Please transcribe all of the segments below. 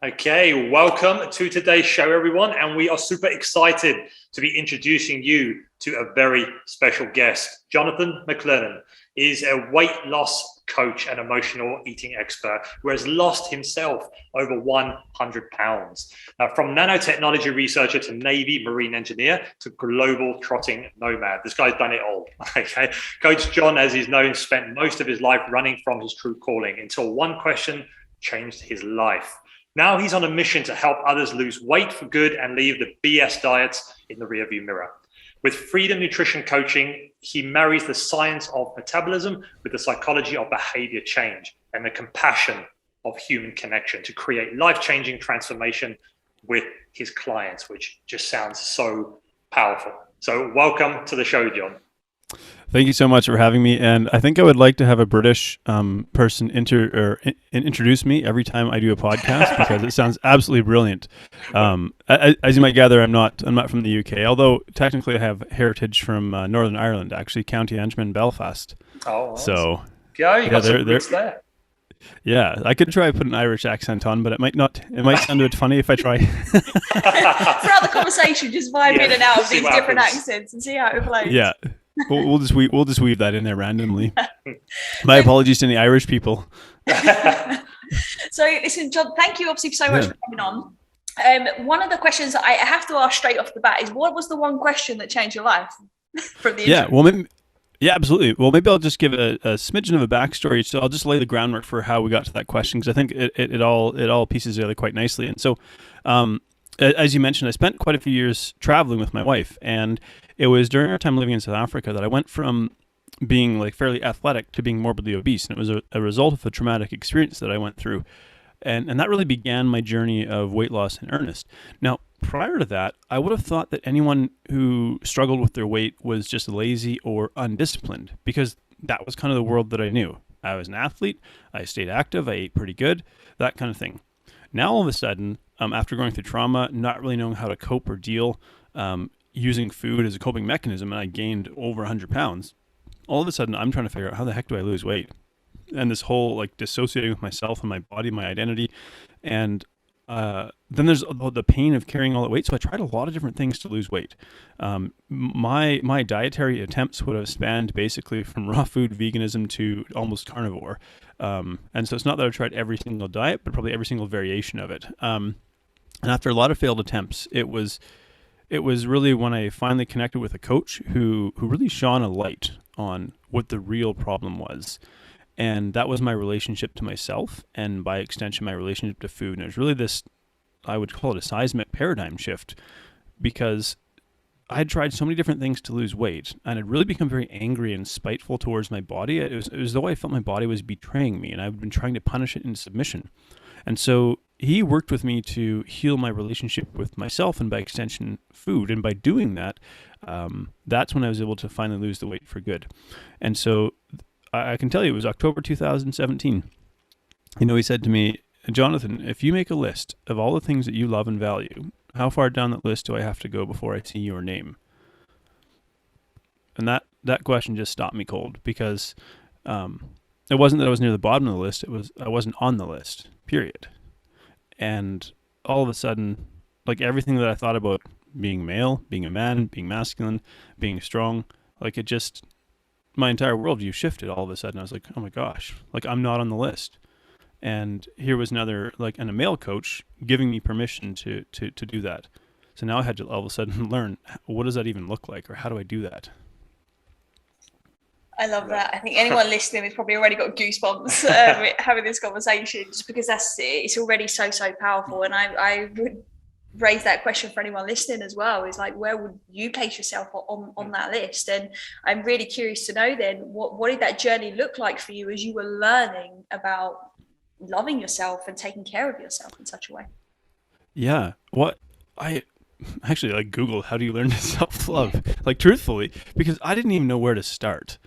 Okay, welcome to today's show, everyone. And we are super excited to be introducing you to a very special guest. Jonathan McLearnon is a weight loss coach and emotional eating expert who has lost himself over 100 pounds. From nanotechnology researcher to Navy Marine engineer to global trotting nomad. This guy's done it all. Okay, Coach John, as he's known, spent most of his life running from his true calling until one question changed his life. Now he's on a mission to help others lose weight for good and leave the BS diets in the rearview mirror. With Freedom Nutrition Coaching, he marries the science of metabolism with the psychology of behavior change and the compassion of human connection to create life-changing transformation with his clients, which just sounds so powerful. So welcome to the show, John. Thank you so much for having me, and I think I would like to have a British person introduce me every time I do a podcast because it sounds absolutely brilliant. As you might gather, I'm not from the UK, although technically I have heritage from Northern Ireland, actually, County Antrim, Belfast. Oh, so yeah, you got some roots there. Yeah, I could try put an Irish accent on, but it might not. It might sound a bit funny if I try. Throughout the conversation, just vibe in and out of these different accents and see how it flows. Yeah. We'll just weave that in there randomly. My apologies to any Irish people. So listen, John, thank you obviously so much for coming on. One of the questions I have to ask straight off the bat is, what was the one question that changed your life from the intro? Absolutely. Well, maybe I'll just give a smidgen of a backstory. So I'll just lay the groundwork for how we got to that question, because I think it all pieces together quite nicely. And so, as you mentioned, I spent quite a few years traveling with my wife, and it was during our time living in South Africa that I went from being like fairly athletic to being morbidly obese. And it was a result of a traumatic experience that I went through. And that really began my journey of weight loss in earnest. Now, prior to that, I would have thought that anyone who struggled with their weight was just lazy or undisciplined, because that was kind of the world that I knew. I was an athlete, I stayed active, I ate pretty good, that kind of thing. Now, all of a sudden, after going through trauma, not really knowing how to cope or deal, using food as a coping mechanism, and I gained over 100 pounds, all of a sudden I'm trying to figure out how the heck do I lose weight? And this whole like dissociating with myself and my body, my identity. And then there's the pain of carrying all that weight. So I tried a lot of different things to lose weight. My dietary attempts would have spanned basically from raw food veganism to almost carnivore. And so it's not that I tried every single diet, but probably every single variation of it. And after a lot of failed attempts, it was really when I finally connected with a coach who really shone a light on what the real problem was. And that was my relationship to myself, and by extension, my relationship to food. And it was really this, I would call it a seismic paradigm shift, because I had tried so many different things to lose weight, and I'd really become very angry and spiteful towards my body. It was as though I felt my body was betraying me, and I've been trying to punish it into submission. And so he worked with me to heal my relationship with myself, and by extension, food. And by doing that, that's when I was able to finally lose the weight for good. And so I can tell you, it was October 2017. He said to me, Jonathan, if you make a list of all the things that you love and value, how far down that list do I have to go before I see your name? And that question just stopped me cold, because it wasn't that I was near the bottom of the list. It was I wasn't on the list, period. And all of a sudden, like everything that I thought about being male, being a man, being masculine, being strong, like it just, my entire worldview shifted all of a sudden. I was like, oh my gosh, like I'm not on the list. And here was another, and a male coach giving me permission to do that. So now I had to all of a sudden learn, what does that even look like, or how do I do that? I love that. I think anyone listening has probably already got goosebumps having this conversation, just because it's already so powerful. And I would raise that question for anyone listening as well, is like, where would you place yourself on that list? And I'm really curious to know then, what did that journey look like for you as you were learning about loving yourself and taking care of yourself in such a way? Yeah. I actually Googled, how do you learn to self-love? Truthfully, because I didn't even know where to start.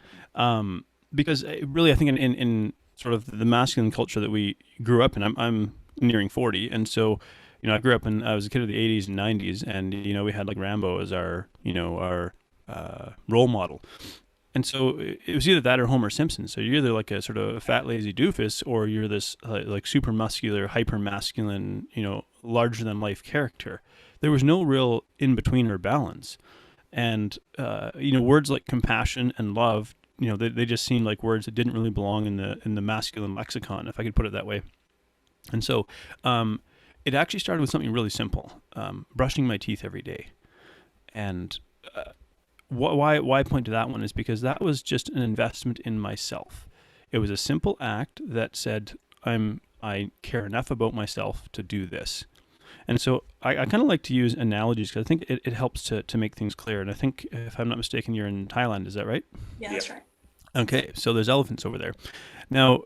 Because really, I think in sort of the masculine culture that we grew up in, I'm nearing 40. And so, I grew up I was a kid of the 80s and 90s, and, we had Rambo as our role model. And so it was either that or Homer Simpson. So you're either like a sort of fat, lazy doofus, or you're this like super muscular, hyper masculine, larger than life character. There was no real in between or balance. And, words like compassion and love, they just seemed like words that didn't really belong in the masculine lexicon, if I could put it that way. And so it actually started with something really simple, brushing my teeth every day. And why I point to that one is because that was just an investment in myself. It was a simple act that said, I care enough about myself to do this. And so I kind of like to use analogies because I think it helps to make things clear. And I think, if I'm not mistaken, you're in Thailand. Is that right? Yeah, that's right. Okay, so there's elephants over there. Now,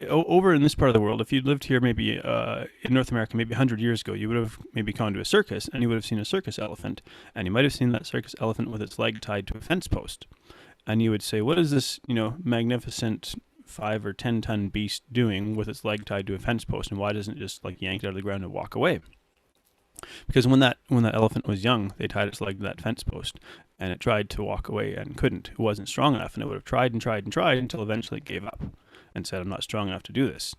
over in this part of the world, if you'd lived here maybe in North America maybe 100 years ago, you would have maybe gone to a circus and you would have seen a circus elephant. And you might have seen that circus elephant with its leg tied to a fence post. And you would say, what is this, magnificent 5 or 10 ton beast doing with its leg tied to a fence post, and why doesn't it just like yank it out of the ground and walk away? Because when that elephant was young, they tied its leg to that fence post, and it tried to walk away and couldn't. It wasn't strong enough, and it would have tried and tried and tried until eventually it gave up and said, I'm not strong enough to do this.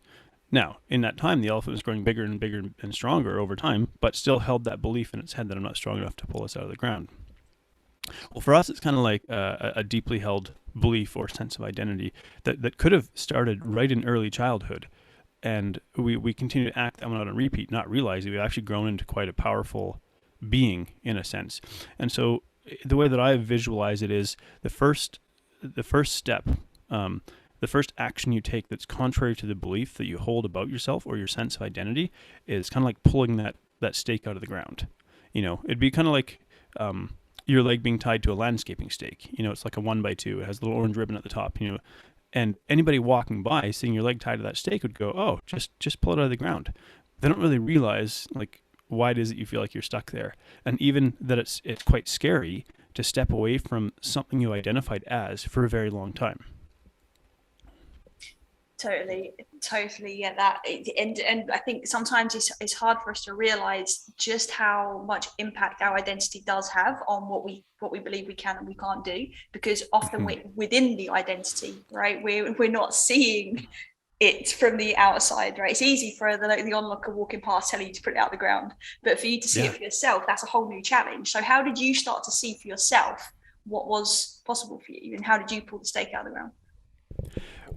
Now, in that time, the elephant was growing bigger and bigger and stronger over time, but still held that belief in its head that I'm not strong enough to pull us out of the ground. Well, for us, it's kind of like a deeply held belief or sense of identity that could have started right in early childhood. And we continue to act that one out on repeat, not realizing we've actually grown into quite a powerful being in a sense. And so the way that I visualize it is the first step, the first action you take that's contrary to the belief that you hold about yourself or your sense of identity is kind of like pulling that stake out of the ground. It'd be kind of like your leg being tied to a landscaping stake. It's like a 1x2. It has a little orange ribbon at the top, and anybody walking by seeing your leg tied to that stake would go, oh, just pull it out of the ground. They don't really realize like why it is that you feel like you're stuck there. And even that it's quite scary to step away from something you identified as for a very long time. Totally get that. And I think sometimes it's hard for us to realize just how much impact our identity does have on what we believe we can and we can't do, because often we're within the identity, right? We're not seeing it from the outside, right? It's easy for the onlooker walking past telling you to put it out the ground, but for you to see it for yourself, that's a whole new challenge. So how did you start to see for yourself what was possible for you, and how did you pull the stake out of the ground?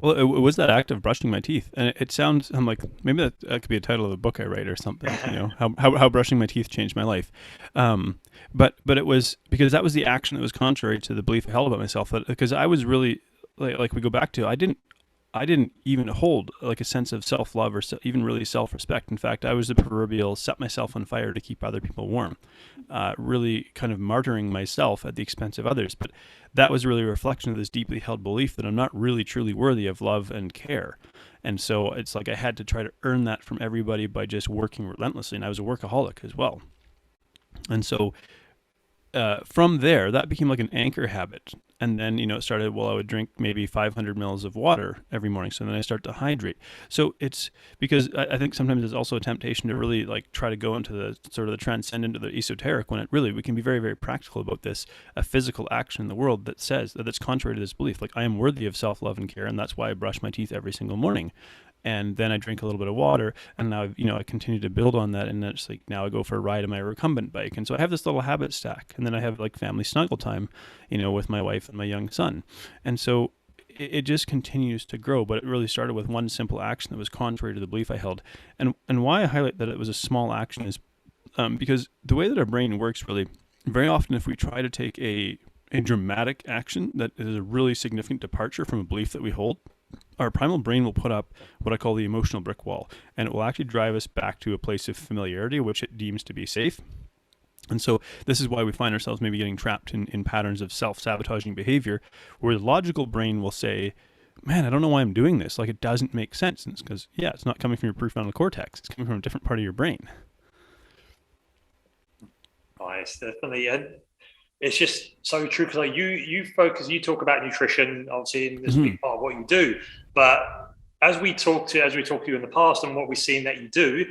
Well, it was that act of brushing my teeth, and it sounds. I'm like, maybe that could be a title of a book I write or something. How brushing my teeth changed my life. But it was because that was the action that was contrary to the belief I held about myself. Because I was really like we go back to, I didn't even hold like a sense of self-love or even really self-respect. In fact, I was the proverbial set myself on fire to keep other people warm, really kind of martyring myself at the expense of others. But that was really a reflection of this deeply held belief that I'm not really truly worthy of love and care. And so it's like I had to try to earn that from everybody by just working relentlessly. And I was a workaholic as well. And so from there, that became like an anchor habit. And then, it started, I would drink maybe 500 mils of water every morning. So then I start to hydrate. So it's because I think sometimes there's also a temptation to really like try to go into the sort of the transcendent or the esoteric, when we can be very, very practical about this, a physical action in the world that says that's contrary to this belief. Like I am worthy of self-love and care. And that's why I brush my teeth every single morning. And then I drink a little bit of water, and now, I continue to build on that. And then it's like, now I go for a ride on my recumbent bike. And so I have this little habit stack, and then I have like family snuggle time, with my wife and my young son. And so it just continues to grow, but it really started with one simple action that was contrary to the belief I held. And why I highlight that it was a small action is because the way that our brain works, really, very often if we try to take a dramatic action that is a really significant departure from a belief that we hold, our primal brain will put up what I call the emotional brick wall, and it will actually drive us back to a place of familiarity, which it deems to be safe. And so this is why we find ourselves maybe getting trapped in patterns of self-sabotaging behavior, where the logical brain will say, man, I don't know why I'm doing this. Like, it doesn't make sense. And it's because, it's not coming from your prefrontal cortex. It's coming from a different part of your brain. Nice, definitely. And it's just so true, because like you talk about nutrition, obviously, in this big part of what you do. But as we talk to you in the past and what we've seen that you do,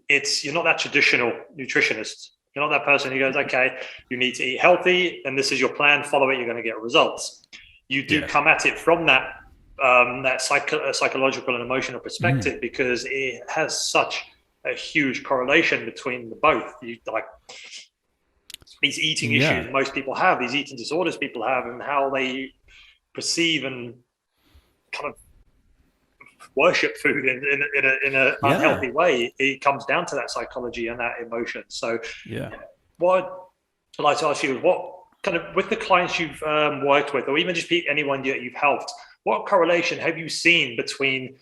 you're not that traditional nutritionist. You're not that person who goes, okay, you need to eat healthy and this is your plan, follow it, you're going to get results. you do come at it from that psychological and emotional perspective, because it has such a huge correlation between the both. You like these eating issues most people have, these eating disorders people have, and how they perceive and kind of worship food in a unhealthy way. It comes down to that psychology and that emotion. So what I'd like to ask you is, what kind of, with the clients you've worked with, or even just anyone that you've helped, what correlation have you seen between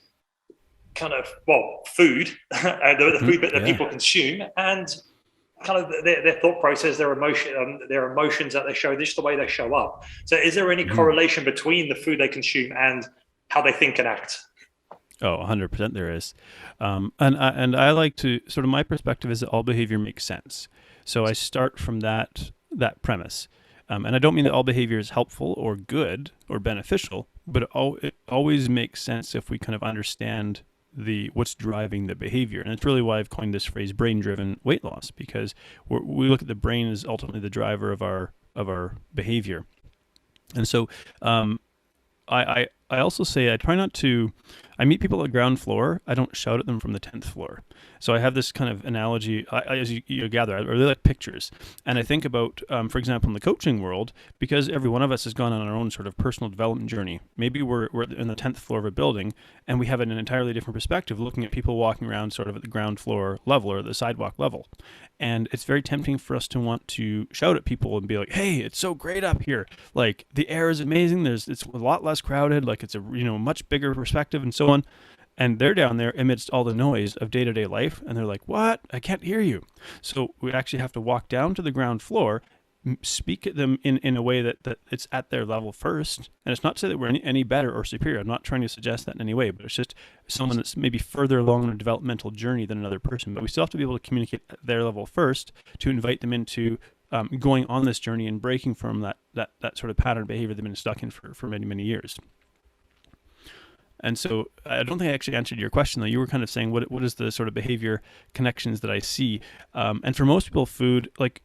kind of, well, food, the food that people consume, and kind of their thought process, their emotions that they show, just the way they show up? So is there any correlation between the food they consume and how they think and act? Oh, 100% there is. And I like to, sort of, my perspective is that all behavior makes sense. So I start from that premise. And I don't mean that all behavior is helpful or good or beneficial, but it always makes sense if we kind of understand what's driving the behavior. And it's really why I've coined this phrase brain-driven weight loss, because we look at the brain as ultimately the driver of our behavior. And so I also say I try not to, I meet people at the ground floor, I don't shout at them from the 10th floor. So I have this kind of analogy, as you gather, I really like pictures. And I think about, for example, in the coaching world, because every one of us has gone on our own sort of personal development journey. Maybe we're in the 10th floor of a building, and we have an entirely different perspective looking at people walking around sort of at the ground floor level or the sidewalk level. And it's very tempting for us to want to shout at people and be like, hey, it's so great up here. Like, the air is amazing. It's a lot less crowded. Like, it's a much bigger perspective and so on. And they're down there amidst all the noise of day-to-day life, and they're like, what? I can't hear you. So we actually have to walk down to the ground floor, speak at them in a way that it's at their level first. And it's not to say that we're any better or superior. I'm not trying to suggest that in any way, but it's just someone that's maybe further along in a developmental journey than another person. But we still have to be able to communicate at their level first to invite them into going on this journey and breaking from that sort of pattern of behavior they've been stuck in for many, many years. And so I don't think I actually answered your question, though. You were kind of saying, what is the sort of behavior connections that I see? And for most people, food, like,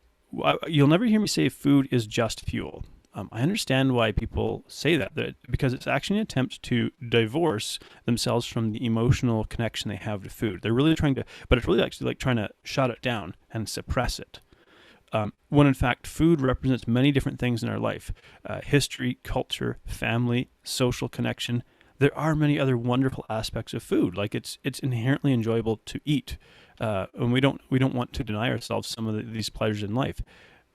you'll never hear me say food is just fuel. I understand why people say that because it's actually an attempt to divorce themselves from the emotional connection they have to food. They're really trying to, but it's really actually like trying to shut it down and suppress it. When in fact, food represents many different things in our life: history, culture, family, social connection. There are many other wonderful aspects of food. Like, it's inherently enjoyable to eat, and we don't want to deny ourselves some of these pleasures in life.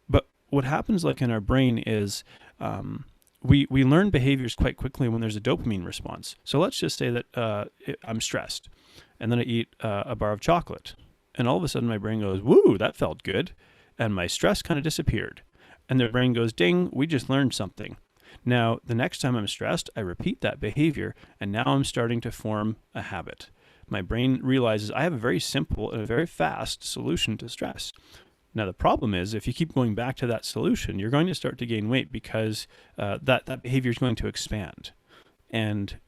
But what happens, like, in our brain is we learn behaviors quite quickly when there's a dopamine response. So let's just say that I'm stressed, and then I eat a bar of chocolate, and all of a sudden my brain goes, "Woo, that felt good," and my stress kind of disappeared. And the brain goes, "Ding, we just learned something." Now, the next time I'm stressed, I repeat that behavior, and now I'm starting to form a habit. My brain realizes I have a very simple and a very fast solution to stress. Now, the problem is, if you keep going back to that solution, you're going to start to gain weight because that behavior is going to expand. And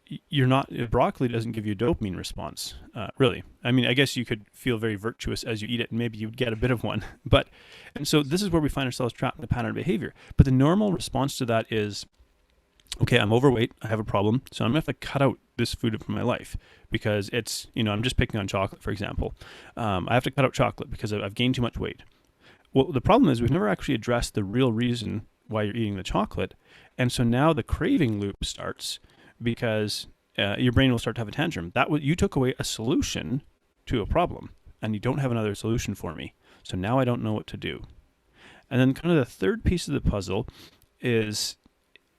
broccoli doesn't give you a dopamine response, really. I mean, I guess you could feel very virtuous as you eat it, and maybe you'd get a bit of one. And so this is where we find ourselves trapped in the pattern of behavior. But the normal response to that is, okay, I'm overweight, I have a problem, so I'm going to have to cut out this food from my life because it's, I'm just picking on chocolate, for example. I have to cut out chocolate because I've gained too much weight. Well, the problem is we've never actually addressed the real reason why you're eating the chocolate. And so now the craving loop starts because your brain will start to have a tantrum. You took away a solution to a problem, and you don't have another solution for me. So now I don't know what to do. And then kind of the third piece of the puzzle is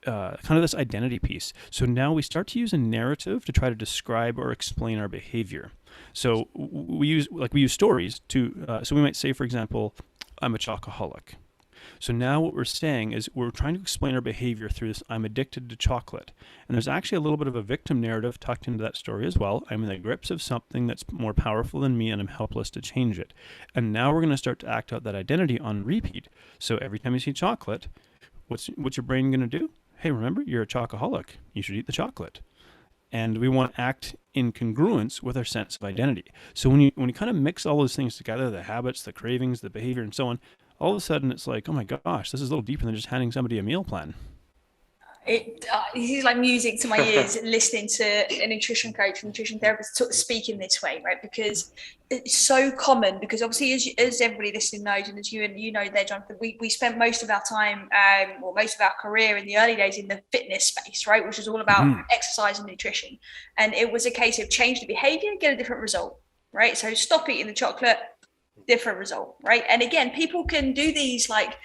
kind of this identity piece. So now we start to use a narrative to try to describe or explain our behavior. So we use stories to, so we might say, for example, I'm a chocoholic. So now what we're saying is we're trying to explain our behavior through this, I'm addicted to chocolate. And there's actually a little bit of a victim narrative tucked into that story as well. I'm in the grips of something that's more powerful than me, and I'm helpless to change it. And now we're going to start to act out that identity on repeat. So every time you see chocolate, what's your brain going to do? Hey, remember, you're a chocoholic. You should eat the chocolate. And we want to act in congruence with our sense of identity. So when you kind of mix all those things together, the habits, the cravings, the behavior, and so on, all of a sudden it's like, oh my gosh, this is a little deeper than just handing somebody a meal plan. This is like music to my ears, listening to a nutrition coach, nutrition therapist speaking this way, right? Because it's so common. Because obviously, as everybody listening knows, and as you know there, Jonathan, we spent most of our time, or most of our career in the early days in the fitness space, right, which was all about exercise and nutrition, and it was a case of change the behavior, get a different result, right? So stop eating the chocolate, different result, right? And again, people can do these like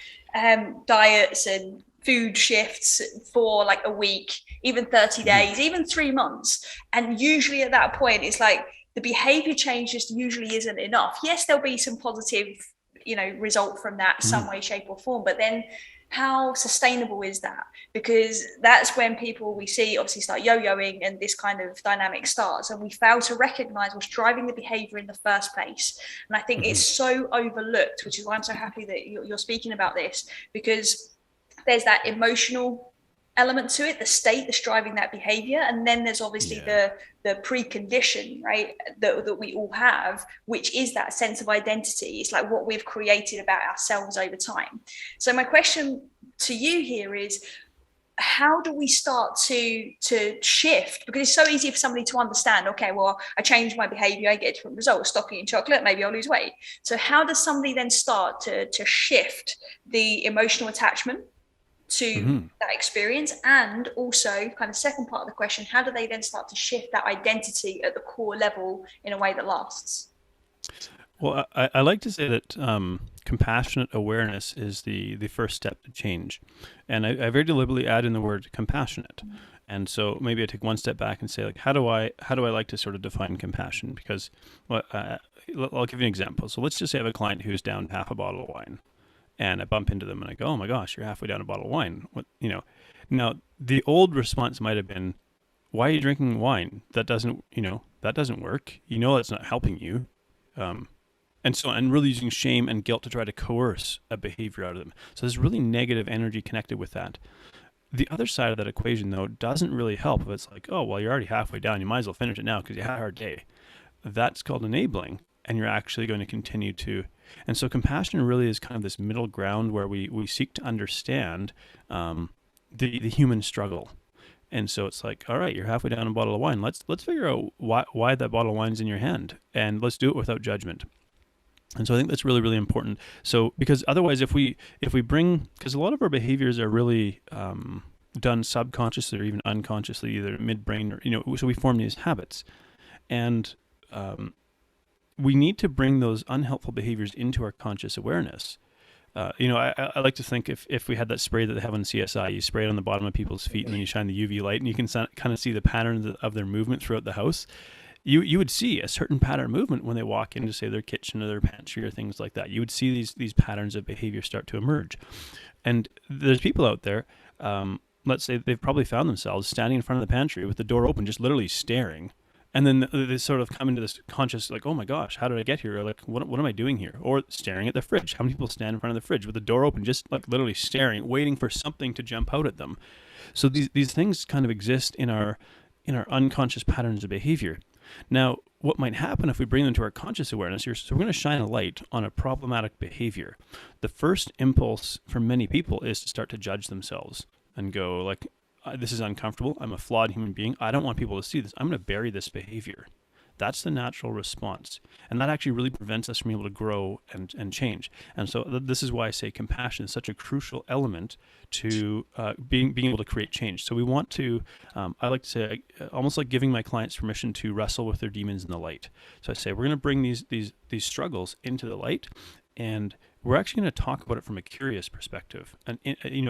diets and food shifts for like a week, even 30 days, even 3 months. And usually at that point, it's like the behavior change just usually isn't enough. Yes, there'll be some positive, result from that some way, shape or form, but then how sustainable is that? Because that's when we see obviously start yo-yoing and this kind of dynamic starts, and we fail to recognize what's driving the behavior in the first place. And I think it's so overlooked, which is why I'm so happy that you're speaking about this, because there's that emotional element to it, the state that's driving that behavior, and then there's obviously the precondition, right, that we all have, which is that sense of identity. It's like what we've created about ourselves over time. So my question to you here is, how do we start to shift? Because it's so easy for somebody to understand, okay, well, I change my behavior, I get different results, stop eating chocolate, maybe I'll lose weight. So how does somebody then start to shift the emotional attachment to that experience? And also, kind of second part of the question, how do they then start to shift that identity at the core level in a way that lasts? Well, I like to say that compassionate awareness is the first step to change. And I very deliberately add in the word compassionate. And so maybe I take one step back and say, like, how do I like to sort of define compassion? Because I'll give you an example. So let's just say I have a client who's down half a bottle of wine. And I bump into them and I go, oh my gosh, you're halfway down a bottle of wine. Now the old response might have been, why are you drinking wine? That doesn't work. That's not helping you. And really using shame and guilt to try to coerce a behavior out of them. So there's really negative energy connected with that. The other side of that equation, though, doesn't really help if it's like, oh, well, you're already halfway down. You might as well finish it now because you had a hard day. That's called enabling. And you're actually going to continue to. And so compassion really is kind of this middle ground where we seek to understand the human struggle. And so it's like, all right, you're halfway down a bottle of wine. Let's figure out why that bottle of wine's in your hand, and let's do it without judgment. And so I think that's really, really important. So because otherwise, if we bring, because a lot of our behaviors are really done subconsciously or even unconsciously, either midbrain or so we form these habits, and we need to bring those unhelpful behaviors into our conscious awareness. I like to think if we had that spray that they have on CSI, you spray it on the bottom of people's feet and then you shine the UV light and you can kind of see the patterns of their movement throughout the house. You would see a certain pattern of movement when they walk into, say, their kitchen or their pantry or things like that. You would see these patterns of behavior start to emerge. And there's people out there, let's say they've probably found themselves standing in front of the pantry with the door open, just literally staring. And then they sort of come into this conscious, like, oh my gosh, how did I get here? Or like, what am I doing here? Or staring at the fridge. How many people stand in front of the fridge with the door open, just like literally staring, waiting for something to jump out at them? So these things kind of exist in our unconscious patterns of behavior. Now, what might happen if we bring them to our conscious awareness here, so we're going to shine a light on a problematic behavior. The first impulse for many people is to start to judge themselves and go like, this is uncomfortable. I'm a flawed human being. I don't want people to see this. I'm going to bury this behavior. That's the natural response. And that actually really prevents us from being able to grow and change. And so this is why I say compassion is such a crucial element to being able to create change. So we want to, I like to say, almost like giving my clients permission to wrestle with their demons in the light. So I say, we're going to bring these struggles into the light, and we're actually going to talk about it from a curious perspective, and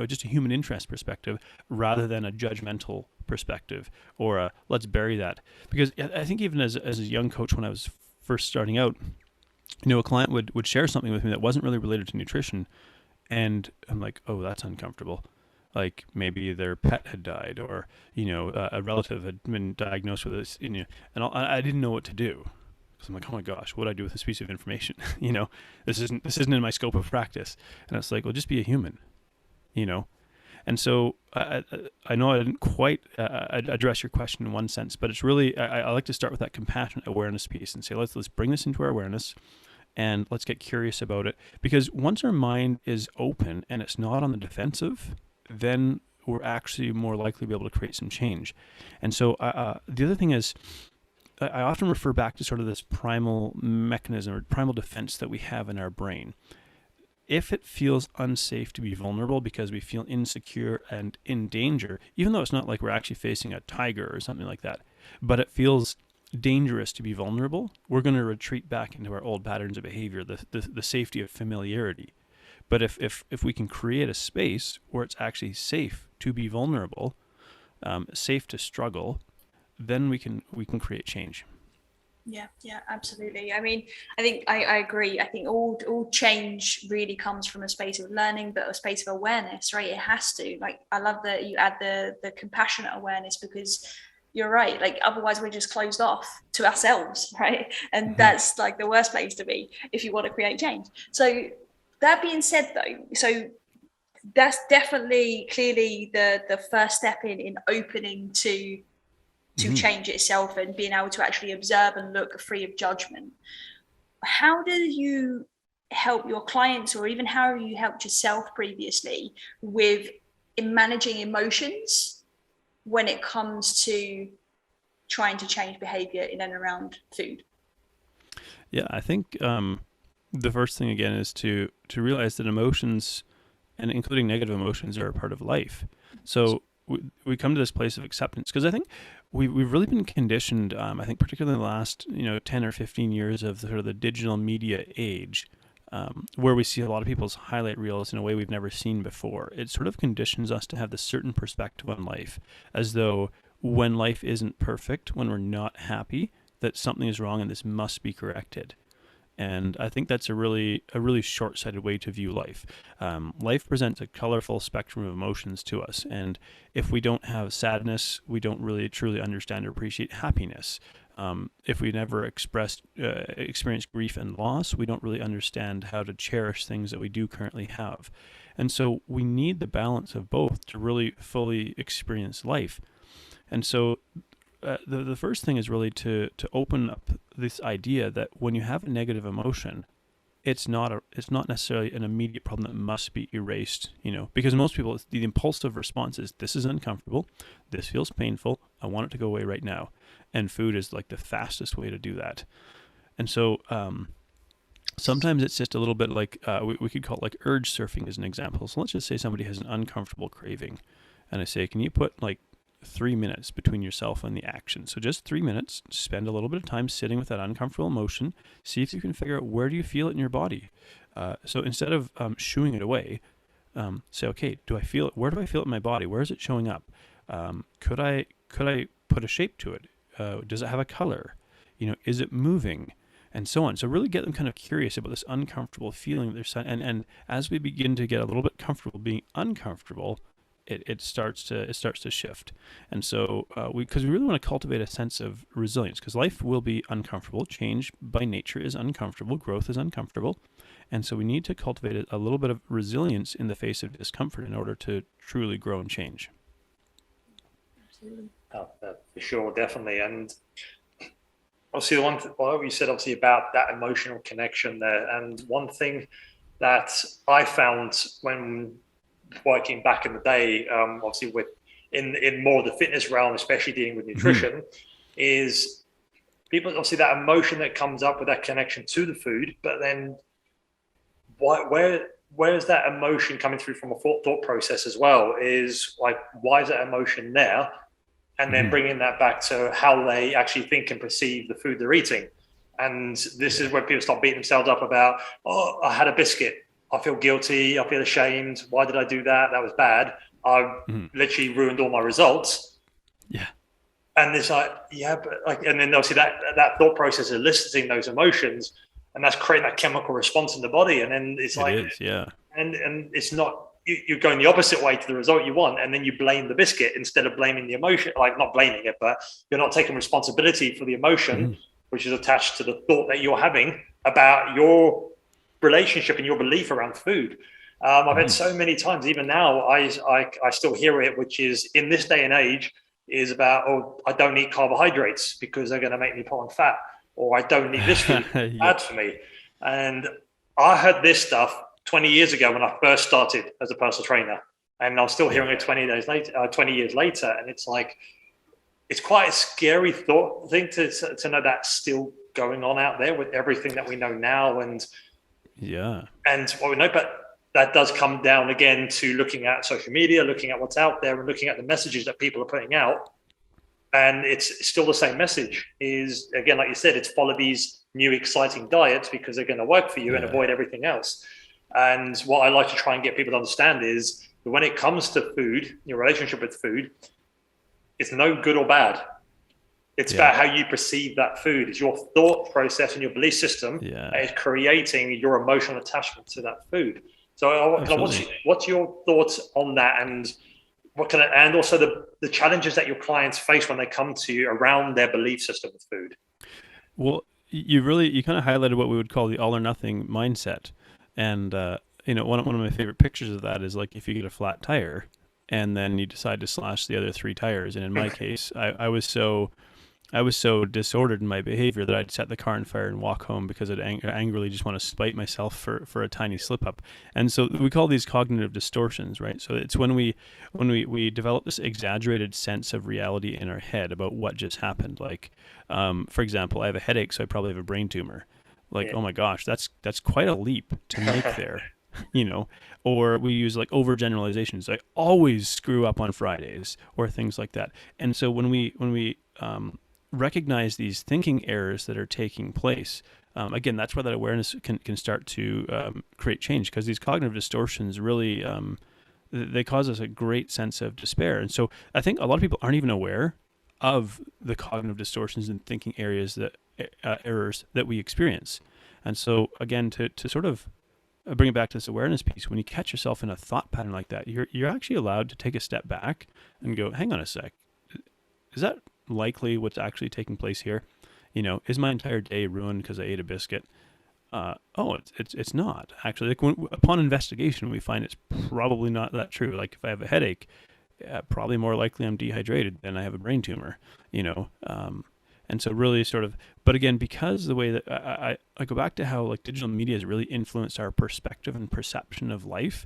just a human interest perspective, rather than a judgmental perspective or a let's bury that. Because I think even as a young coach, when I was first starting out, a client would share something with me that wasn't really related to nutrition, and I'm like, oh, that's uncomfortable. Like maybe their pet had died, or a relative had been diagnosed with this, and I didn't know what to do. Because I'm like, oh my gosh, what do I do with this piece of information? This isn't in my scope of practice. And it's like, well, just be a human, And so I know I didn't quite address your question in one sense, but it's really, I like to start with that compassionate awareness piece and say, let's bring this into our awareness and let's get curious about it. Because once our mind is open and it's not on the defensive, then we're actually more likely to be able to create some change. And so the other thing is, I often refer back to sort of this primal mechanism or primal defense that we have in our brain. If it feels unsafe to be vulnerable because we feel insecure and in danger, even though it's not like we're actually facing a tiger or something like that, but it feels dangerous to be vulnerable, we're going to retreat back into our old patterns of behavior, the safety of familiarity. But if we can create a space where it's actually safe to be vulnerable, safe to struggle, then we can create change. Yeah, absolutely. I mean, I think I agree. I think all change really comes from a space of learning, but a space of awareness, right? It has to. Like, I love that you add the compassionate awareness, because you're right. Like, otherwise we're just closed off to ourselves, right? And that's like the worst place to be if you want to create change. So that being said, though, so that's definitely clearly the first step in opening to change itself and being able to actually observe and look free of judgment. How do you help your clients, or even how have you helped yourself previously with managing emotions when it comes to trying to change behavior in and around food? Yeah, I think the first thing again is to realize that emotions, and including negative emotions, are a part of life. So we come to this place of acceptance, because I think we've really been conditioned, I think particularly in the last 10 or 15 years of sort of the digital media age, where we see a lot of people's highlight reels in a way we've never seen before. It sort of conditions us to have this certain perspective on life, as though when life isn't perfect, when we're not happy, that something is wrong and this must be corrected. And I think that's a really short-sighted way to view life. Life presents a colorful spectrum of emotions to us, and if we don't have sadness, we don't really truly understand or appreciate happiness. If we never experience grief and loss, we don't really understand how to cherish things that we do currently have. And so we need the balance of both to really fully experience life. And so the first thing is really to open up this idea that when you have a negative emotion, it's not necessarily an immediate problem that must be erased, because most people, the impulsive response is, this is uncomfortable, this feels painful, I want it to go away right now. And food is like the fastest way to do that. And so sometimes it's just a little bit like, we could call it like urge surfing as an example. So let's just say somebody has an uncomfortable craving, and I say, can you put like 3 minutes between yourself and the action? So just 3 minutes, spend a little bit of time sitting with that uncomfortable emotion, see if you can figure out, where do you feel it in your body? So instead of shooing it away, say, okay, do I feel it? Where do I feel it in my body? Where is it showing up? Could I put a shape to it? Does it have a color? Is it moving? And so on. So really get them kind of curious about this uncomfortable feeling that they're, and as we begin to get a little bit comfortable being uncomfortable, it starts to shift. And so because we really want to cultivate a sense of resilience, because life will be uncomfortable. Change by nature is uncomfortable. Growth is uncomfortable. And so we need to cultivate a little bit of resilience in the face of discomfort in order to truly grow and change. Absolutely. Oh, for sure, definitely. And obviously the one what you said obviously about that emotional connection there, and one thing that I found when working back in the day, obviously with in more of the fitness realm, especially dealing with nutrition, is people obviously that emotion that comes up with that connection to the food, but then where is that emotion coming through from a thought process as well? Is like, why is that emotion there? And then bringing that back to how they actually think and perceive the food they're eating. And this is where people start beating themselves up about, oh, I had a biscuit, I feel guilty, I feel ashamed. Why did I do that? That was bad. I literally ruined all my results. Yeah. And it's like, yeah, but like, and then obviously that thought process is eliciting those emotions, and that's creating that chemical response in the body. And then it's like, it is, yeah. And it's not, you're going the opposite way to the result you want, and then you blame the biscuit instead of blaming the emotion. Like, not blaming it, but you're not taking responsibility for the emotion, which is attached to the thought that you're having about your relationship and your belief around food. I've had so many times, even now, I still hear it, which is in this day and age, is about, oh, I don't eat carbohydrates because they're going to make me put on fat, or I don't eat this food, it's bad for me. And I heard this stuff 20 years ago when I first started as a personal trainer. And I'm still hearing it 20 days later, 20 years later. And it's like, it's quite a scary thing to know that's still going on out there with everything that we know now. And what we know, but that does come down again to looking at social media, looking at what's out there and looking at the messages that people are putting out. And it's still the same message is, again, like you said, it's follow these new exciting diets because they're going to work for you and avoid everything else. And what I like to try and get people to understand is that when it comes to food, your relationship with food, it's no good or bad. It's about how you perceive that food. It's your thought process and your belief system that is creating your emotional attachment to that food. So what's your thoughts on that, and and also the challenges that your clients face when they come to you around their belief system with food? Well, you kind of highlighted what we would call the all or nothing mindset. And, one of my favorite pictures of that is like if you get a flat tire and then you decide to slash the other 3 tires. And in my case, I was so disordered in my behavior that I'd set the car on fire and walk home because I'd angrily just want to spite myself for a tiny slip up. And so we call these cognitive distortions, right? So it's when we develop this exaggerated sense of reality in our head about what just happened. Like, for example, I have a headache, so I probably have a brain tumor. Like, oh my gosh, that's quite a leap to make there, or we use like overgeneralizations. I always screw up on Fridays or things like that. And so when we recognize these thinking errors that are taking place, again, that's where that awareness can start to create change, because these cognitive distortions really, they cause us a great sense of despair. And so I think a lot of people aren't even aware of the cognitive distortions and thinking errors that we experience. And so again, to sort of bring it back to this awareness piece, when you catch yourself in a thought pattern like that, you're actually allowed to take a step back and go, hang on a sec, is that likely what's actually taking place here? Is my entire day ruined because I ate a biscuit? It's not actually. Like upon investigation, we find it's probably not that true. Like if I have a headache, probably more likely I'm dehydrated than I have a brain tumor. And so really sort of, but again, because the way that I go back to how like digital media has really influenced our perspective and perception of life.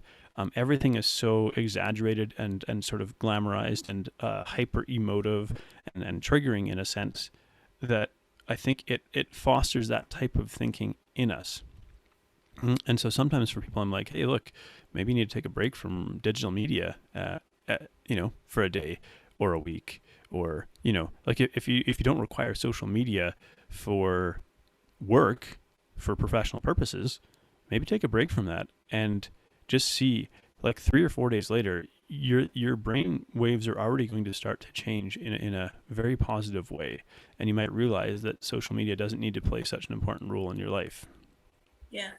Everything is so exaggerated and sort of glamorized and hyper emotive and triggering in a sense that I think it fosters that type of thinking in us. And so sometimes for people, I'm like, hey, look, maybe you need to take a break from digital media, for a day or a week, or, like if you don't require social media for work, for professional purposes, maybe take a break from that and just see, like 3 or 4 days later, your brain waves are already going to start to change in a very positive way. And you might realize that social media doesn't need to play such an important role in your life. Yeah,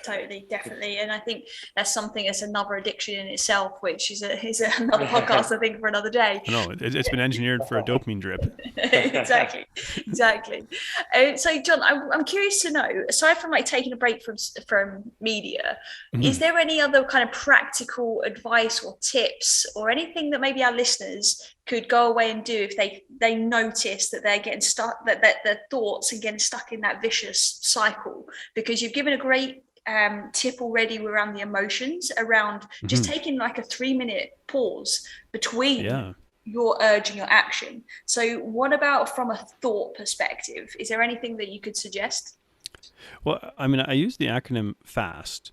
totally, definitely. And I think that's something that's another addiction in itself, which is another podcast, I think, for another day. No, it's been engineered for a dopamine drip. Exactly. So, John, I'm curious to know, aside from like taking a break from media, is there any other kind of practical advice or tips or anything that maybe our listeners could go away and do if they notice that they're getting stuck, that their thoughts are getting stuck in that vicious cycle? Because you've given a great tip already around the emotions, around just taking like a 3-minute pause between your urge and your action. So what about from a thought perspective? Is there anything that you could suggest? Well, I mean, I use the acronym FAST.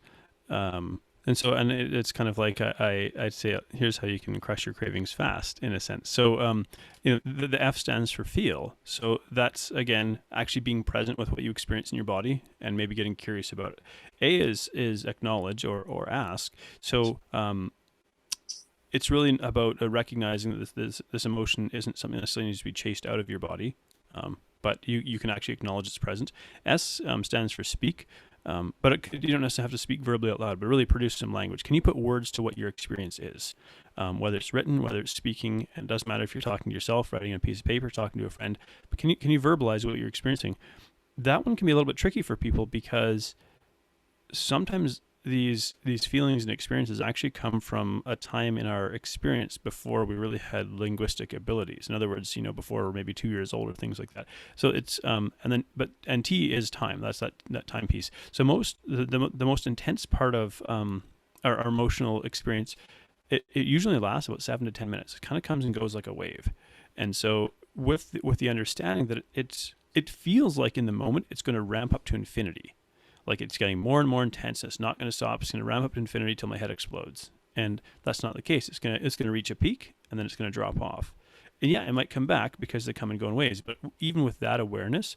And it's kind of like I'd say, here's how you can crush your cravings fast, in a sense. So, the F stands for feel. So that's, again, actually being present with what you experience in your body and maybe getting curious about it. A is acknowledge or ask. So it's really about recognizing that this emotion isn't something that necessarily needs to be chased out of your body, but you can actually acknowledge it's present. S stands for speak. But you don't necessarily have to speak verbally out loud, but really produce some language. Can you put words to what your experience is? Whether it's written, whether it's speaking, and it doesn't matter if you're talking to yourself, writing on a piece of paper, talking to a friend, but can you verbalize what you're experiencing? That one can be a little bit tricky for people because sometimes these feelings and experiences actually come from a time in our experience before we really had linguistic abilities. In other words, before we're maybe 2 years old or things like that. So it's and T is time. That's that time piece. So the most intense part of our emotional experience it usually lasts about 7 to 10 minutes. It kind of comes and goes like a wave. And so with the understanding that it feels like in the moment it's going to ramp up to infinity. Like it's getting more and more intense. It's not going to stop. It's going to ramp up to infinity till my head explodes. And that's not the case. It's going to reach a peak and then it's going to drop off. And yeah, it might come back because they come and go in waves. But even with that awareness,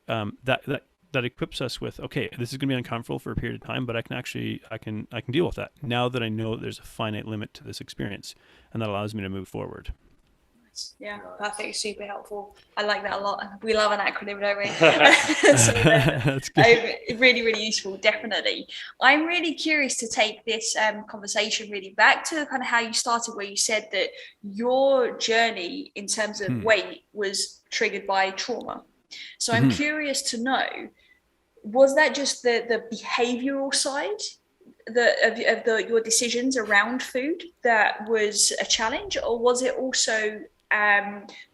that equips us with, okay, this is going to be uncomfortable for a period of time, but I can deal with that now that I know there's a finite limit to this experience, and that allows me to move forward. Yeah, perfect. Super helpful. I like that a lot. We love an acronym, don't we? So, That's good. really, really useful. Definitely. I'm really curious to take this conversation really back to kind of how you started, where you said that your journey in terms of weight was triggered by trauma. So I'm curious to know, was that just the behavioral side of your decisions around food that was a challenge, or was it also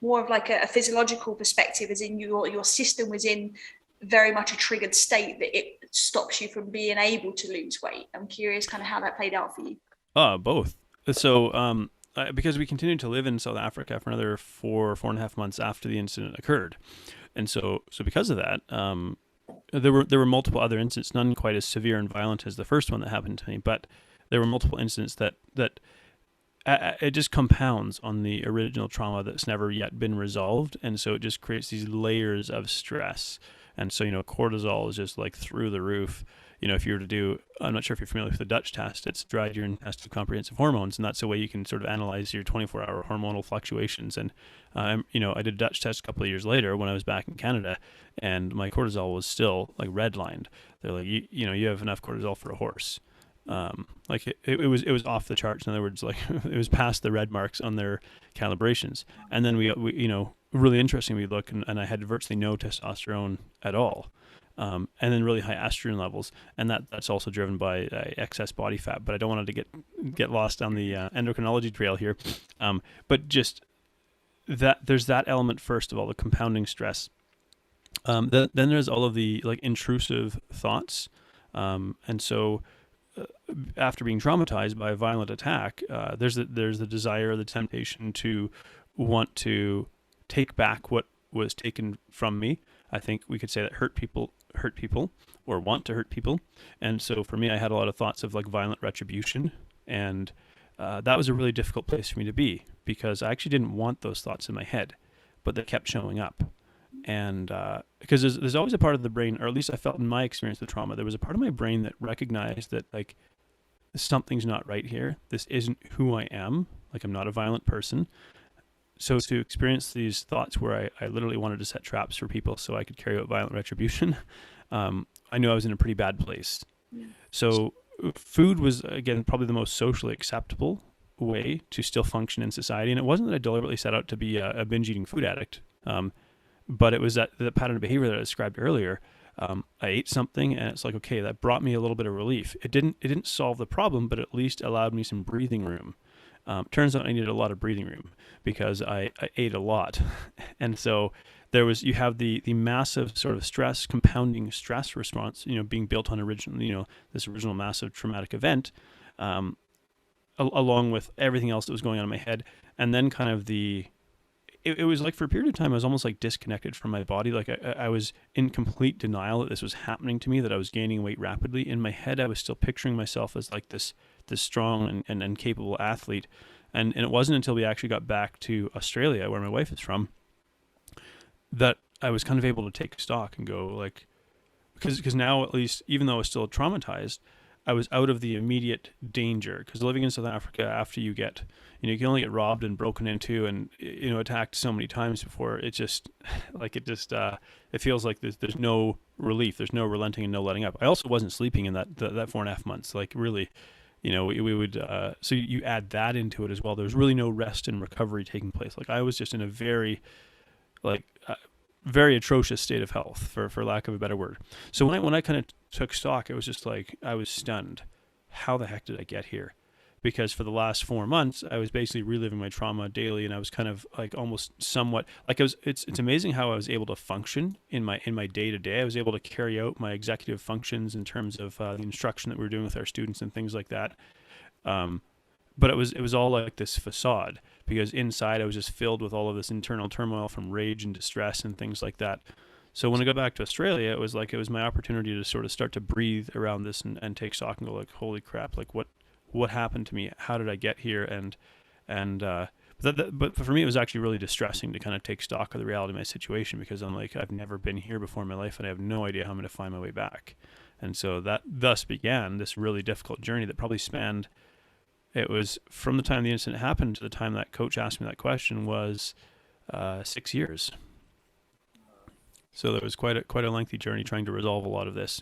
more of like a physiological perspective, as in your system was in very much a triggered state that it stops you from being able to lose weight? I'm curious kind of how that played out for you. Both. So because we continued to live in South Africa for another 4.5 months after the incident occurred. And so because of that, there were multiple other incidents, none quite as severe and violent as the first one that happened to me, but there were multiple incidents that it just compounds on the original trauma that's never yet been resolved, and so it just creates these layers of stress. And so cortisol is just like through the roof. If you were to do, I'm not sure if you're familiar with the Dutch test, it's dried urine test of comprehensive hormones, and that's a way you can sort of analyze your 24-hour hormonal fluctuations. And I did a Dutch test a couple of years later when I was back in Canada, and my cortisol was still like redlined. They're like, you have enough cortisol for a horse. Like it was off the charts. In other words, like it was past the red marks on their calibrations. And then we really interesting, we look, and I had virtually no testosterone at all. And then really high estrogen levels, and that's also driven by excess body fat. But I don't want it to get lost on the endocrinology trail here. But just that there's that element first of all, the compounding stress. Then there's all of the like intrusive thoughts, and so after being traumatized by a violent attack, there's the desire, the temptation to want to take back what was taken from me. I think we could say that hurt people or want to hurt people. And so for me, I had a lot of thoughts of like violent retribution. And that was a really difficult place for me to be, because I actually didn't want those thoughts in my head, but they kept showing up. And because there's always a part of the brain, or at least I felt in my experience with trauma, there was a part of my brain that recognized that like something's not right here. This isn't who I am. Like I'm not a violent person. So to experience these thoughts where I literally wanted to set traps for people so I could carry out violent retribution, I knew I was in a pretty bad place. Yeah. So food was, again, probably the most socially acceptable way to still function in society. And it wasn't that I deliberately set out to be a binge-eating food addict, but it was that pattern of behavior that I described earlier. I ate something and it's like, okay, that brought me a little bit of relief. It didn't solve the problem, but at least allowed me some breathing room. Turns out I needed a lot of breathing room because I ate a lot. And so you have the massive sort of stress, compounding stress response, being built on this original massive traumatic event, along with everything else that was going on in my head. And then kind of it was like for a period of time, I was almost like disconnected from my body. Like I was in complete denial that this was happening to me, that I was gaining weight rapidly. In my head, I was still picturing myself as like this strong and capable athlete. And it wasn't until we actually got back to Australia, where my wife is from, that I was kind of able to take stock and go like, because now at least, even though I was still traumatized, I was out of the immediate danger. Because living in South Africa, after you get, you can only get robbed and broken into and, attacked so many times before it just, it feels like there's no relief, there's no relenting and no letting up. I also wasn't sleeping in that 4.5 months, like really, we would, so you add that into it as well. There's really no rest and recovery taking place. Like I was just in a very, very atrocious state of health, for lack of a better word. So when I kind of took stock, it was just like, I was stunned. How the heck did I get here? Because for the last 4 months, I was basically reliving my trauma daily, and I was kind of like almost somewhat like it's amazing how I was able to function in my day to day. I was able to carry out my executive functions in terms of the instruction that we were doing with our students and things like that. but it was all like this facade, because inside I was just filled with all of this internal turmoil from rage and distress and things like that. So when I got back to Australia, it was my opportunity to sort of start to breathe around this and take stock and go like, holy crap, like what happened to me? How did I get here? But for me, it was actually really distressing to kind of take stock of the reality of my situation, because I'm like, I've never been here before in my life and I have no idea how I'm going to find my way back. And so that thus began this really difficult journey that probably spanned, it was from the time the incident happened to the time that coach asked me that question was 6 years. So there was quite a lengthy journey trying to resolve a lot of this.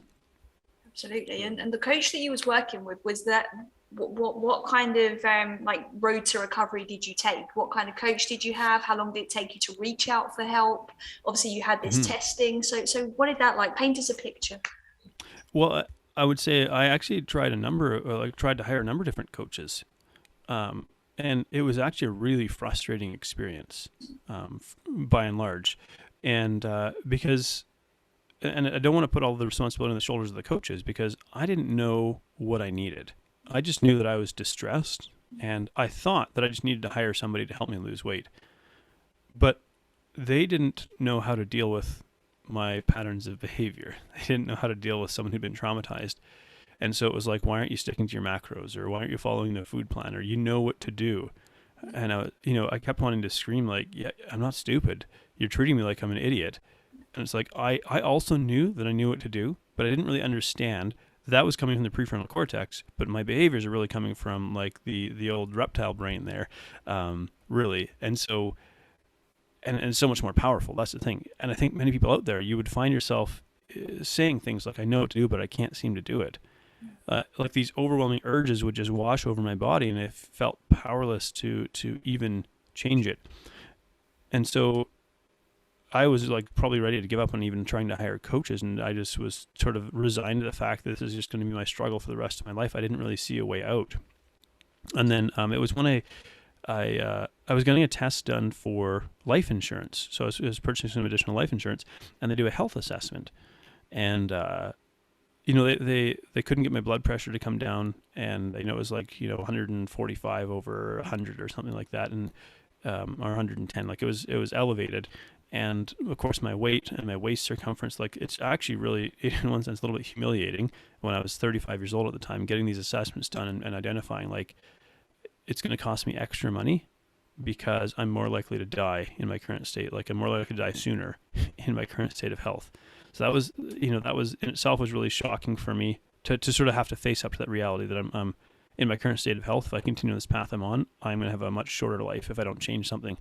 Absolutely. And the coach that you was working with, was that what kind of like road to recovery did you take? What kind of coach did you have? How long did it take you to reach out for help? Obviously you had this testing. So what did that like? Paint us a picture. Well, I would say I actually tried to hire a number of different coaches. And it was actually a really frustrating experience, by and large. And because I don't want to put all the responsibility on the shoulders of the coaches, because I didn't know what I needed. I just knew that I was distressed, and I thought that I just needed to hire somebody to help me lose weight. But they didn't know how to deal with my patterns of behavior. They didn't know how to deal with someone who'd been traumatized. And so it was like, why aren't you sticking to your macros, or why aren't you following the food plan, or you know what to do? And I kept wanting to scream like, yeah, I'm not stupid. You're treating me like I'm an idiot. And it's like, I also knew that I knew what to do, but I didn't really understand that was coming from the prefrontal cortex, but my behaviors are really coming from like the old reptile brain there, really. And so, and so much more powerful. That's the thing. And I think many people out there, you would find yourself saying things like, I know what to do, but I can't seem to do it. Like these overwhelming urges would just wash over my body, and I felt powerless to even change it. And so I was like probably ready to give up on even trying to hire coaches, and I just was sort of resigned to the fact that this is just going to be my struggle for the rest of my life. I didn't really see a way out. And then it was when I was getting a test done for life insurance. So I was purchasing some additional life insurance, and they do a health assessment. And they couldn't get my blood pressure to come down, and it was like 145 over 100 or something like that, and or 110. Like it was elevated. And of course my weight and my waist circumference, like it's actually really, in one sense, a little bit humiliating when I was 35 years old at the time, getting these assessments done and identifying like it's going to cost me extra money because I'm more likely to die in my current state. Like I'm more likely to die sooner in my current state of health. So that was in itself was really shocking for me to sort of have to face up to that reality that I'm in my current state of health. If I continue this path I'm on, I'm going to have a much shorter life if I don't change something.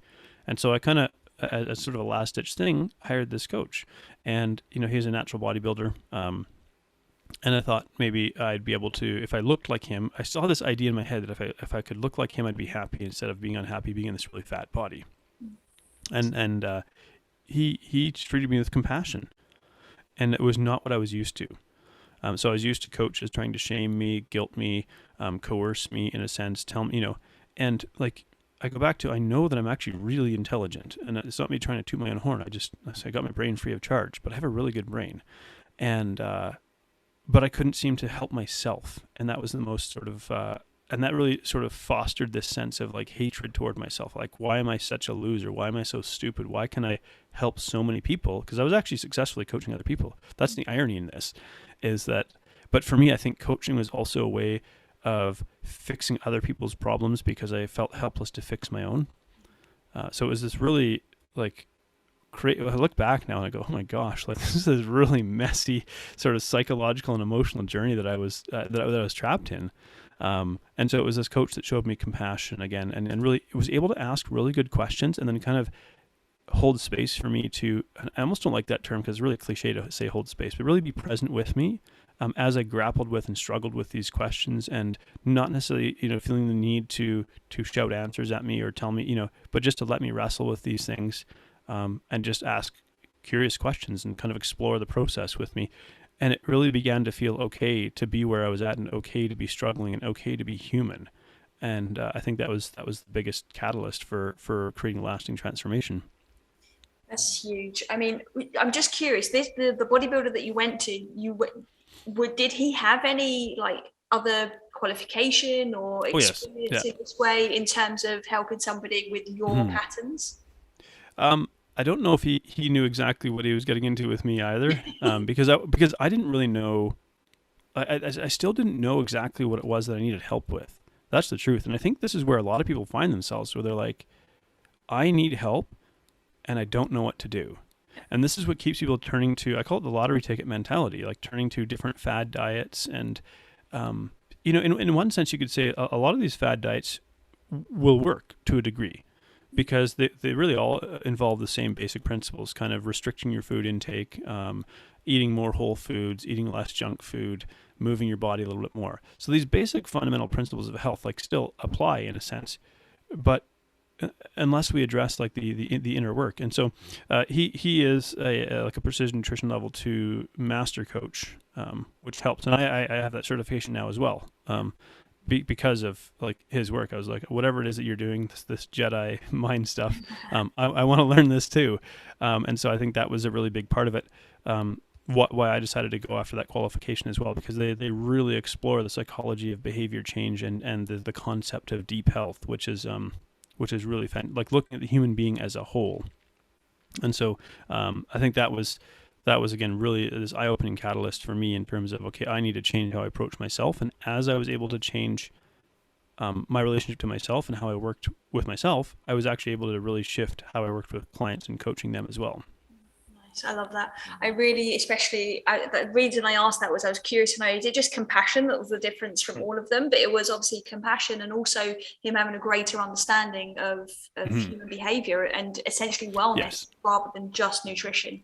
And so I kind of, as sort of a last ditch thing, hired this coach, and he's a natural bodybuilder, and I thought maybe I'd be able to, if I looked like him. I saw this idea in my head that if I could look like him, I'd be happy instead of being unhappy being in this really fat body. And he treated me with compassion, and it was not what I was used to. So I was used to coaches trying to shame me, guilt me, coerce me in a sense, tell me, and like. I go back to, I know that I'm actually really intelligent, and it's not me trying to toot my own horn. I got my brain free of charge, but I have a really good brain. And, but I couldn't seem to help myself. And that was the most sort of, and that really sort of fostered this sense of like hatred toward myself. Like, why am I such a loser? Why am I so stupid? Why can I help so many people? Because I was actually successfully coaching other people. That's the irony in this, is that, but for me, I think coaching was also a way of fixing other people's problems because I felt helpless to fix my own. So it was this really like I look back now and I go, oh my gosh, like this is this really messy sort of psychological and emotional journey that I was trapped in. And so it was this coach that showed me compassion again, and really was able to ask really good questions and then kind of hold space for me to, I almost don't like that term because it's really cliche to say hold space, but really be present with me as I grappled with and struggled with these questions, and not necessarily, feeling the need to shout answers at me or tell me, but just to let me wrestle with these things, and just ask curious questions and kind of explore the process with me. And it really began to feel okay to be where I was at, and okay to be struggling, and okay to be human. And I think that was the biggest catalyst for creating lasting transformation. That's huge. I mean, I'm just curious. The bodybuilder that you went to, did he have any like other qualification or Oh, yes. experience Yeah. in this way in terms of helping somebody with your patterns? I don't know if he knew exactly what he was getting into with me either, because I didn't really know. I still didn't know exactly what it was that I needed help with. That's the truth, and I think this is where a lot of people find themselves, where they're like, I need help, and I don't know what to do. And this is what keeps people turning to, I call it the lottery ticket mentality, like turning to different fad diets. And, in one sense, you could say a lot of these fad diets will work to a degree because they really all involve the same basic principles, kind of restricting your food intake, eating more whole foods, eating less junk food, moving your body a little bit more. So these basic fundamental principles of health like still apply in a sense, but unless we address like the inner work. And so he is like a precision nutrition level 2 master coach, which helps. And I have that certification now as well. Because of like his work, I was like, whatever it is that you're doing, this Jedi mind stuff, I want to learn this too. And so I think that was a really big part of it. Why I decided to go after that qualification as well, because they really explore the psychology of behavior change and the concept of deep health, which is really fun, like looking at the human being as a whole. And so I think that was again really this eye-opening catalyst for me in terms of, okay, I need to change how I approach myself. And as I was able to change my relationship to myself and how I worked with myself, I was actually able to really shift how I worked with clients and coaching them as well. I love that. I really, the reason I asked that was I was curious to know, is it just compassion that was the difference from all of them? But it was obviously compassion and also him having a greater understanding of human behavior and essentially wellness rather than just nutrition.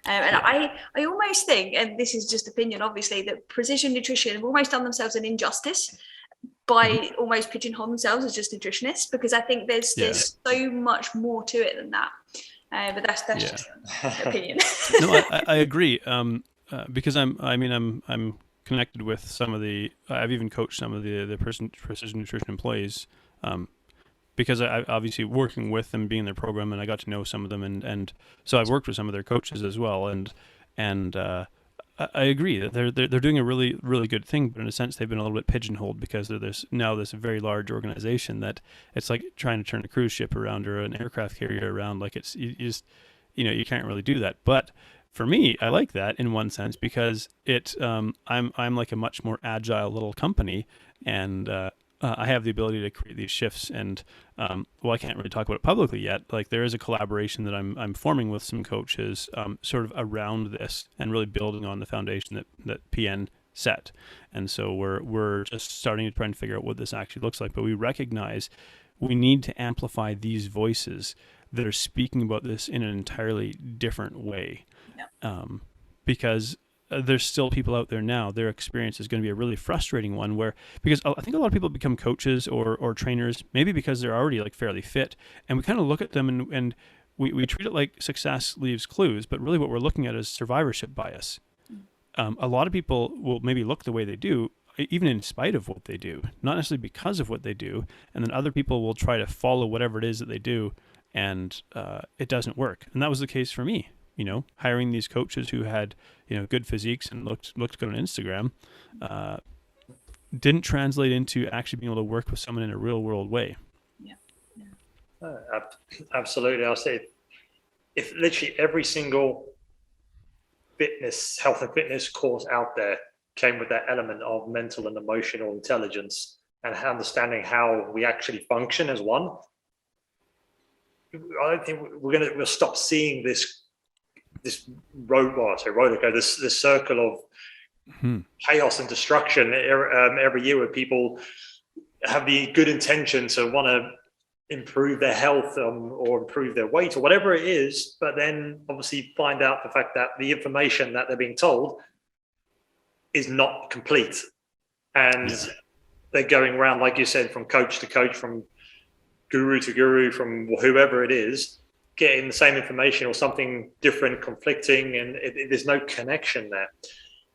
And I almost think, and this is just opinion, obviously, that precision nutrition have almost done themselves an injustice by almost pigeonholing themselves as just nutritionists, because I think there's so much more to it than that. But that's just opinion. No, I agree. Because I'm connected with some of the. I've even coached some of the precision nutrition employees. Because I obviously working with them, being in their program, and I got to know some of them, and so I've worked with some of their coaches as well, and I agree that they're doing a really, really good thing, but in a sense they've been a little bit pigeonholed because there's now this very large organization that it's like trying to turn a cruise ship around or an aircraft carrier around. Like it's you just you can't really do that. But for me, I like that in one sense because I'm like a much more agile little company, and I have the ability to create these shifts, and I can't really talk about it publicly yet. Like there is a collaboration that I'm forming with some coaches, sort of around this, and really building on the foundation that PN set. And so we're just starting to try and figure out what this actually looks like. But we recognize we need to amplify these voices that are speaking about this in an entirely different way, because there's still people out there now, their experience is going to be a really frustrating one because I think a lot of people become coaches or trainers, maybe because they're already like fairly fit. And we kind of look at them and we treat it like success leaves clues, but really what we're looking at is survivorship bias. A lot of people will maybe look the way they do, even in spite of what they do, not necessarily because of what they do. And then other people will try to follow whatever it is that they do, and it doesn't work. And that was the case for me. Hiring these coaches who had, good physiques and looked good on Instagram, didn't translate into actually being able to work with someone in a real world way. Absolutely. I'll say if literally every single health and fitness course out there came with that element of mental and emotional intelligence and understanding how we actually function as one, I don't think we'll stop seeing this this circle of chaos and destruction every year, where people have the good intention to want to improve their health or improve their weight or whatever it is, but then obviously find out the fact that the information that they're being told is not complete, and they're going around, like you said, from coach to coach, from guru to guru, from whoever it is, getting the same information or something different, conflicting, and there's no connection there.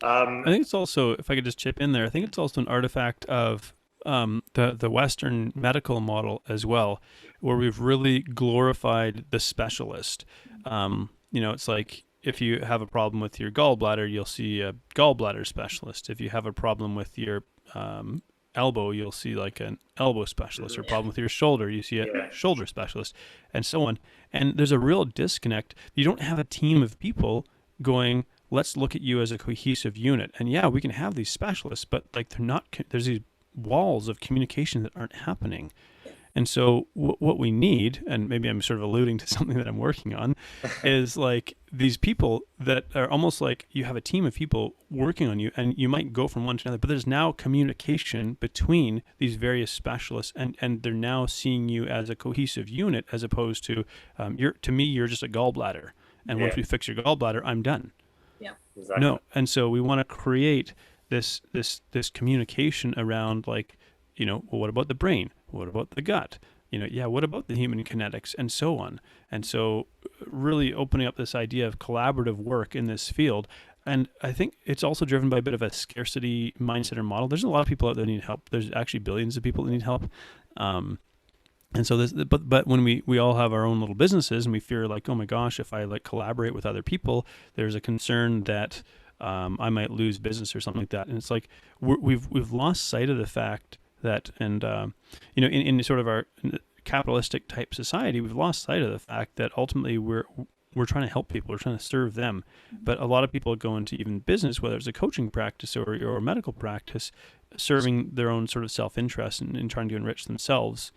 I think it's also, if I could just chip in there, I think it's also an artifact of the Western medical model as well, where we've really glorified the specialist. It's like if you have a problem with your gallbladder, you'll see a gallbladder specialist. If you have a problem with your elbow, you'll see like an elbow specialist, or problem with your shoulder, you see a shoulder specialist, and so on. And there's a real disconnect. You don't have a team of people going, let's look at you as a cohesive unit. And yeah, we can have these specialists, but like they're not, there's these walls of communication that aren't happening. And so what we need, and maybe I'm sort of alluding to something that I'm working on, is like these people that are almost like you have a team of people working on you, and you might go from one to another, but there's now communication between these various specialists, and they're now seeing you as a cohesive unit, as opposed to, to me, you're just a gallbladder. And once we fix your gallbladder, I'm done. Yeah. Exactly. No. And so we want to create this communication around, like, well, what about the brain? What about the gut? What about the human kinetics, and so on? And so really opening up this idea of collaborative work in this field. And I think it's also driven by a bit of a scarcity mindset or model. There's a lot of people out there that need help. There's actually billions of people that need help. And so but when we all have our own little businesses, and we fear like, oh my gosh, if I like collaborate with other people, there's a concern that I might lose business or something like that. And it's like we've lost sight of the fact that, and in sort of our capitalistic type society, we've lost sight of the fact that ultimately we're trying to help people, we're trying to serve them. But a lot of people go into even business, whether it's a coaching practice or a medical practice, serving their own sort of self-interest and trying to enrich themselves,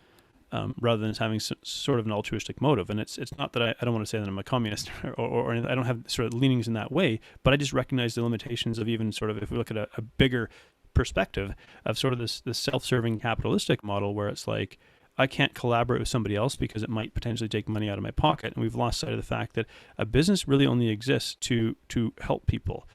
rather than having sort of an altruistic motive. And it's not that I don't want to say that I'm a communist or I don't have sort of leanings in that way, but I just recognize the limitations of even sort of, if we look at a bigger perspective of sort of this self-serving capitalistic model, where it's like, I can't collaborate with somebody else because it might potentially take money out of my pocket. And we've lost sight of the fact that a business really only exists to help people,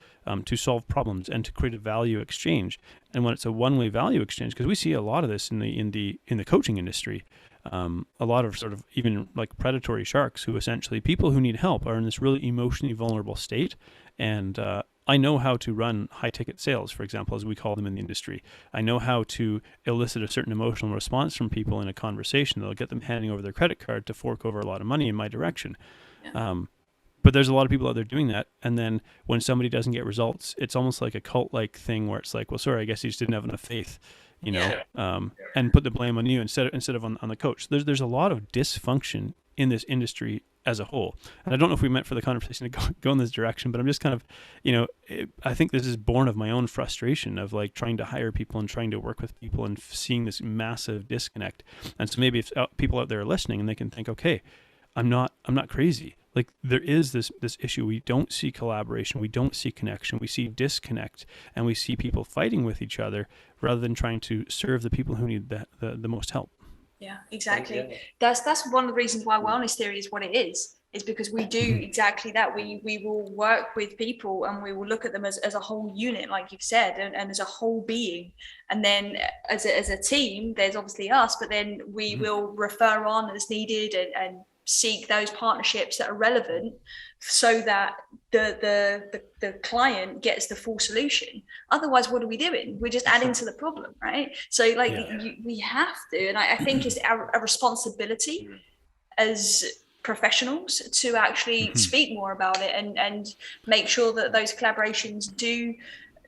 to solve problems, and to create a value exchange. And when it's a one-way value exchange, because we see a lot of this in the coaching industry, a lot of sort of even like predatory sharks, who essentially, people who need help are in this really emotionally vulnerable state. And I know how to run high-ticket sales, for example, as we call them in the industry. I know how to elicit a certain emotional response from people in a conversation that'll get them handing over their credit card to fork over a lot of money in my direction. Yeah. But there's a lot of people out there doing that. And then when somebody doesn't get results, it's almost like a cult-like thing where it's like, well, sorry, I guess you just didn't have enough faith, and put the blame on you instead of on the coach. There's a lot of dysfunction in this industry as a whole. And I don't know if we meant for the conversation to go in this direction, but I'm just kind of, I think this is born of my own frustration of like trying to hire people and trying to work with people and seeing this massive disconnect. And so maybe if people out there are listening and they can think, okay, I'm not crazy. Like there is this issue. We don't see collaboration. We don't see connection. We see disconnect, and we see people fighting with each other rather than trying to serve the people who need the most help. Yeah, exactly. That's one of the reasons why wellness theory is what it is because we do exactly that. We will work with people, and we will look at them as a whole unit, like you've said, and as a whole being. And then as a team, there's obviously us, but then we will refer on as needed and seek those partnerships that are relevant, so that the client gets the full solution. Otherwise, what are we doing? We're just adding to the problem, right? So we have to, and I think it's a responsibility as professionals to actually speak more about it and make sure that those collaborations do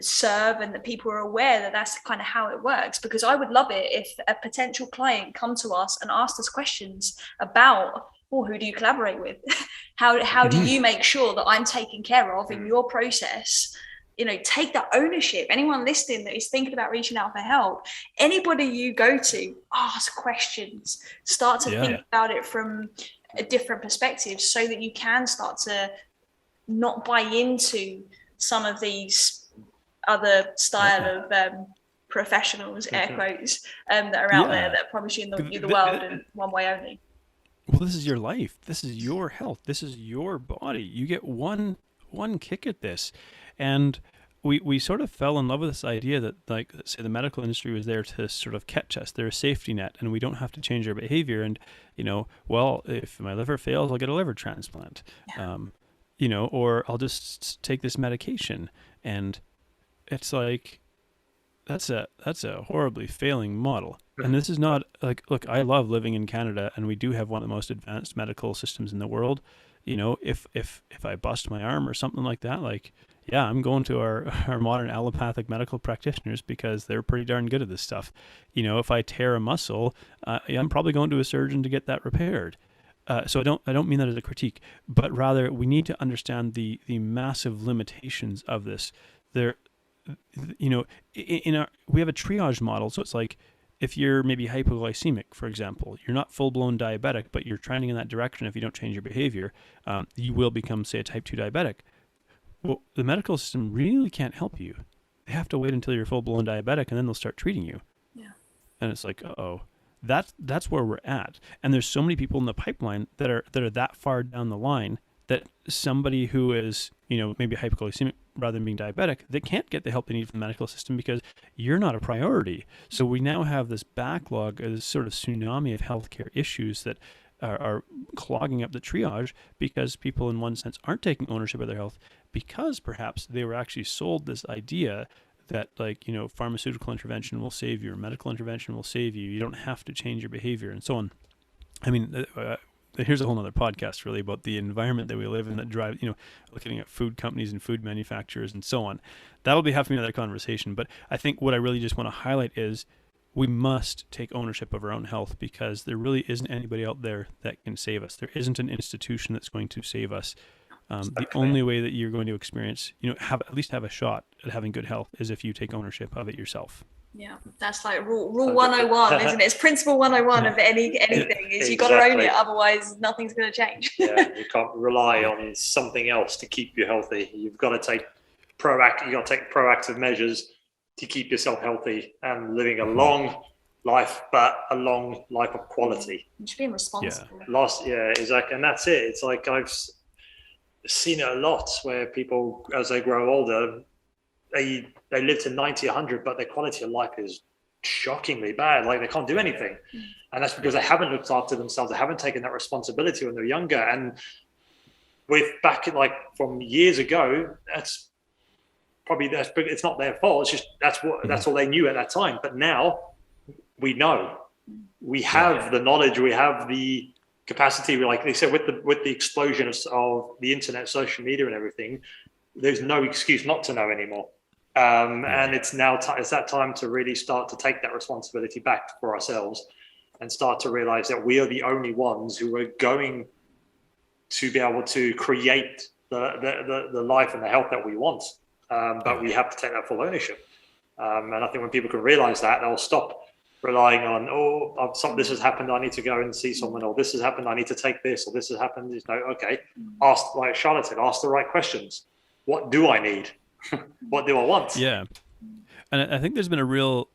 serve, and that people are aware that that's kind of how it works. Because I would love it if a potential client come to us and asked us questions about, well, who do you collaborate with? How do you make sure that I'm taken care of in your process? Take that ownership. Anyone listening that is thinking about reaching out for help, anybody you go to, ask questions, start to think about it from a different perspective, so that you can start to not buy into some of these other style of professionals, air quotes, that are out there that promise you the world in one way only. Well, this is your life. This is your health. This is your body. You get one kick at this. And we sort of fell in love with this idea that, like, let's say the medical industry was there to sort of catch us. They're a safety net, and we don't have to change our behavior. And, well, if my liver fails, I'll get a liver transplant, or I'll just take this medication. And it's like, that's a horribly failing model. And this is not like, look, I love living in Canada, and we do have one of the most advanced medical systems in the world. If I bust my arm or something like that, like, yeah, I'm going to our modern allopathic medical practitioners because they're pretty darn good at this stuff. You know, if I tear a muscle, I'm probably going to a surgeon to get that repaired. So I don't mean that as a critique, but rather we need to understand the massive limitations of this. There, you know, we have a triage model, so it's like if you're maybe hypoglycemic, for example, you're not full-blown diabetic, but you're trending in that direction. If you don't change your behavior, you will become, say, a type 2 diabetic. Well, the medical system really can't help you. They have to wait until you're full-blown diabetic, and then they'll start treating you. Yeah. And it's like, uh-oh. That's where we're at. And there's so many people in the pipeline that are that far down the line that somebody who is, you know, maybe hypoglycemic rather than being diabetic, they can't get the help they need from the medical system because you're not a priority. So we now have this backlog, this sort of tsunami of healthcare issues that are clogging up the triage because people in one sense aren't taking ownership of their health because perhaps they were actually sold this idea that, like, you know, pharmaceutical intervention will save you, or medical intervention will save you. You don't have to change your behavior and so on. I mean, here's a whole other podcast really about the environment that we live in that drive, you know, looking at food companies and food manufacturers and so on. That'll have to be another conversation. But I think what I really just want to highlight is we must take ownership of our own health because there really isn't anybody out there that can save us. There isn't an institution that's going to save us. The only way that you're going to experience, you know, at least have a shot at having good health is if you take ownership of it yourself. Yeah, that's like rule 101, isn't it? It's principle 101 of anything is you got to own it, otherwise nothing's going to change. Yeah, you can't rely on something else to keep you healthy. You've got to take proactive measures to keep yourself healthy and living a long life, but a long life of quality. Just being responsible. Yeah, exactly. And that's it. It's like I've seen it a lot where people, as they grow older, they live to 90, 100, but their quality of life is shockingly bad. Like they can't do anything. And that's because they haven't looked after themselves. They haven't taken that responsibility when they're younger. And back in like from years ago, it's not their fault. It's just, that's all they knew at that time. But now we know, we have the knowledge, we have the capacity. Like they said, with the explosion of the internet, social media and everything, there's no excuse not to know anymore. And it's now it's that time to really start to take that responsibility back for ourselves and start to realize that we are the only ones who are going to be able to create the life and the health that we want. But we have to take that full ownership. And I think when people can realize that, they'll stop relying on, this has happened, I need to go and see someone, or this has happened, I need to take this, or this has happened. Okay, ask, like Charlotte said, ask the right questions. What do I need? What do I want? Yeah. And I think there's been a real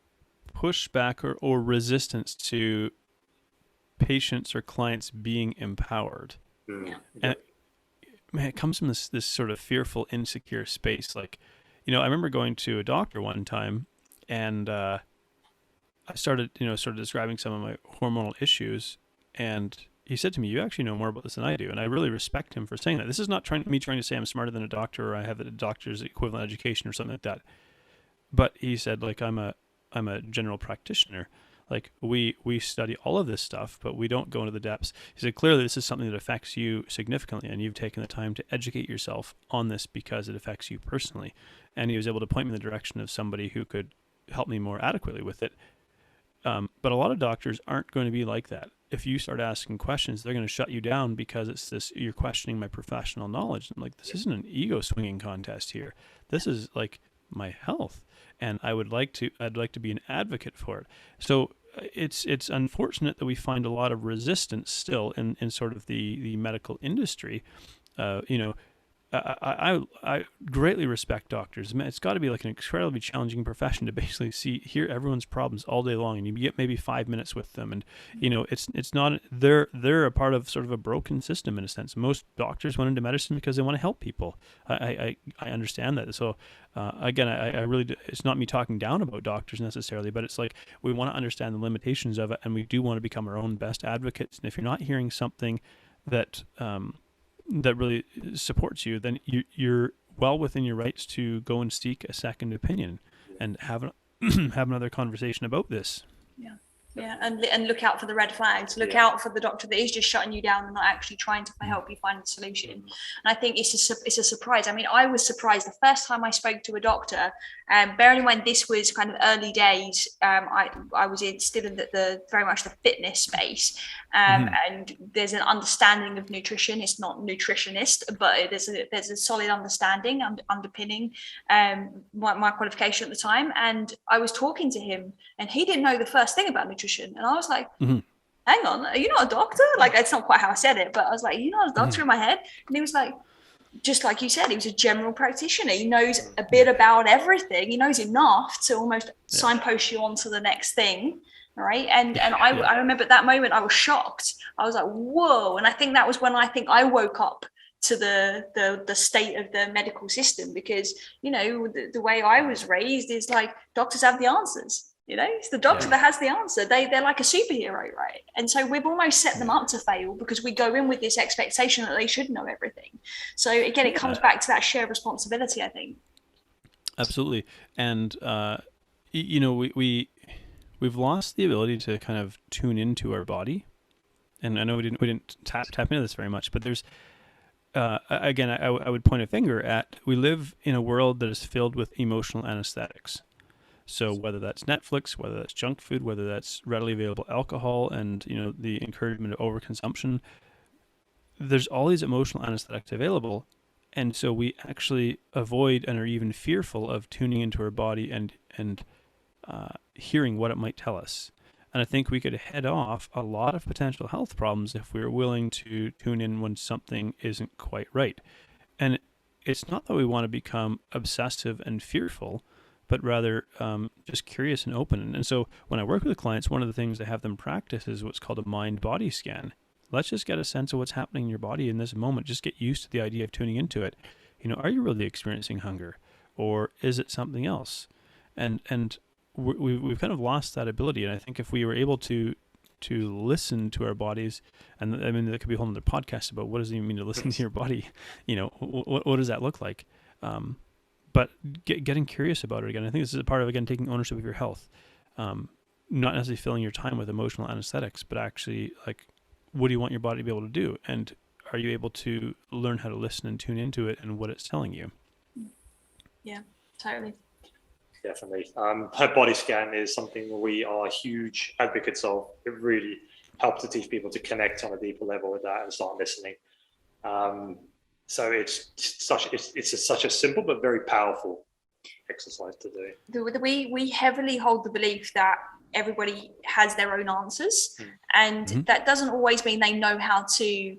pushback or resistance to patients or clients being empowered. And it comes from this sort of fearful, insecure space. Like, you know, I remember going to a doctor one time and I started describing some of my hormonal issues, and he said to me, "You actually know more about this than I do." And I really respect him for saying that. This is not trying to say I'm smarter than a doctor or I have a doctor's equivalent education or something like that. But he said, like, I'm a general practitioner. Like we study all of this stuff, but we don't go into the depths. He said, clearly this is something that affects you significantly, and you've taken the time to educate yourself on this because it affects you personally. And he was able to point me in the direction of somebody who could help me more adequately with it. But a lot of doctors aren't going to be like that. If you start asking questions, they're going to shut you down because it's this, you're questioning my professional knowledge. I'm like, this isn't an ego swinging contest here. This is like my health, and I'd like to be an advocate for it. So it's unfortunate that we find a lot of resistance still in sort of the medical industry. I greatly respect doctors. It's got to be like an incredibly challenging profession to basically hear everyone's problems all day long, and you get maybe 5 minutes with them. And you know, it's not they're a part of sort of a broken system in a sense. Most doctors went into medicine because they want to help people. I understand that. So again, I really it's not me talking down about doctors necessarily, but it's like we want to understand the limitations of it, and we do want to become our own best advocates. And if you're not hearing something that really supports you, then you're well within your rights to go and seek a second opinion and have another conversation about this. Yeah. Yeah, and look out for the red flags. Look out for the doctor that is just shutting you down and not actually trying to help you find a solution. And I think it's a surprise. I mean, I was surprised the first time I spoke to a doctor. Bearing in mind this was kind of early days. I was still in the very much the fitness space, and there's an understanding of nutrition. It's not nutritionist, but there's a solid understanding underpinning my qualification at the time. And I was talking to him, and he didn't know the first thing about nutrition. And I was like, hang on, are you not a doctor? Like, it's not quite how I said it, but I was like, you're not a doctor in my head. And he was like, just like you said, he was a general practitioner. He knows a bit about everything. He knows enough to almost signpost you on to the next thing. Right. And I remember at that moment, I was shocked. I was like, whoa. And I think that was when I woke up to the state of the medical system, because, you know, the way I was raised is like, doctors have the answers. You know, it's the doctor that has the answer. They're like a superhero, right? And so we've almost set them up to fail because we go in with this expectation that they should know everything. So again, it comes back to that shared responsibility, I think. Absolutely. And you know, we've lost the ability to kind of tune into our body. And I know we didn't tap into this very much, but there's again, I would point a finger at, we live in a world that is filled with emotional anesthetics. So whether that's Netflix, whether that's junk food, whether that's readily available alcohol, and, you know, the encouragement of overconsumption, there's all these emotional anesthetics available. And so we actually avoid and are even fearful of tuning into our body and hearing what it might tell us. And I think we could head off a lot of potential health problems if we were willing to tune in when something isn't quite right. And it's not that we want to become obsessive and fearful, but rather just curious and open. And so when I work with clients, one of the things I have them practice is what's called a mind-body scan. Let's just get a sense of what's happening in your body in this moment. Just get used to the idea of tuning into it. You know, are you really experiencing hunger, or is it something else? And we've kind of lost that ability. And I think if we were able to listen to our bodies, and I mean, there could be a whole other podcast about what does it mean to listen to your body. You know, what does that look like? But getting curious about it again. I think this is a part of, again, taking ownership of your health. Not necessarily filling your time with emotional anesthetics, but actually, like, what do you want your body to be able to do? And are you able to learn how to listen and tune into it and what it's telling you? Yeah, totally. Definitely. Her body scan is something we are huge advocates of. It really helps to teach people to connect on a deeper level with that and start listening. So it's such a simple but very powerful exercise to do. We heavily hold the belief that everybody has their own answers, and that doesn't always mean they know how to, you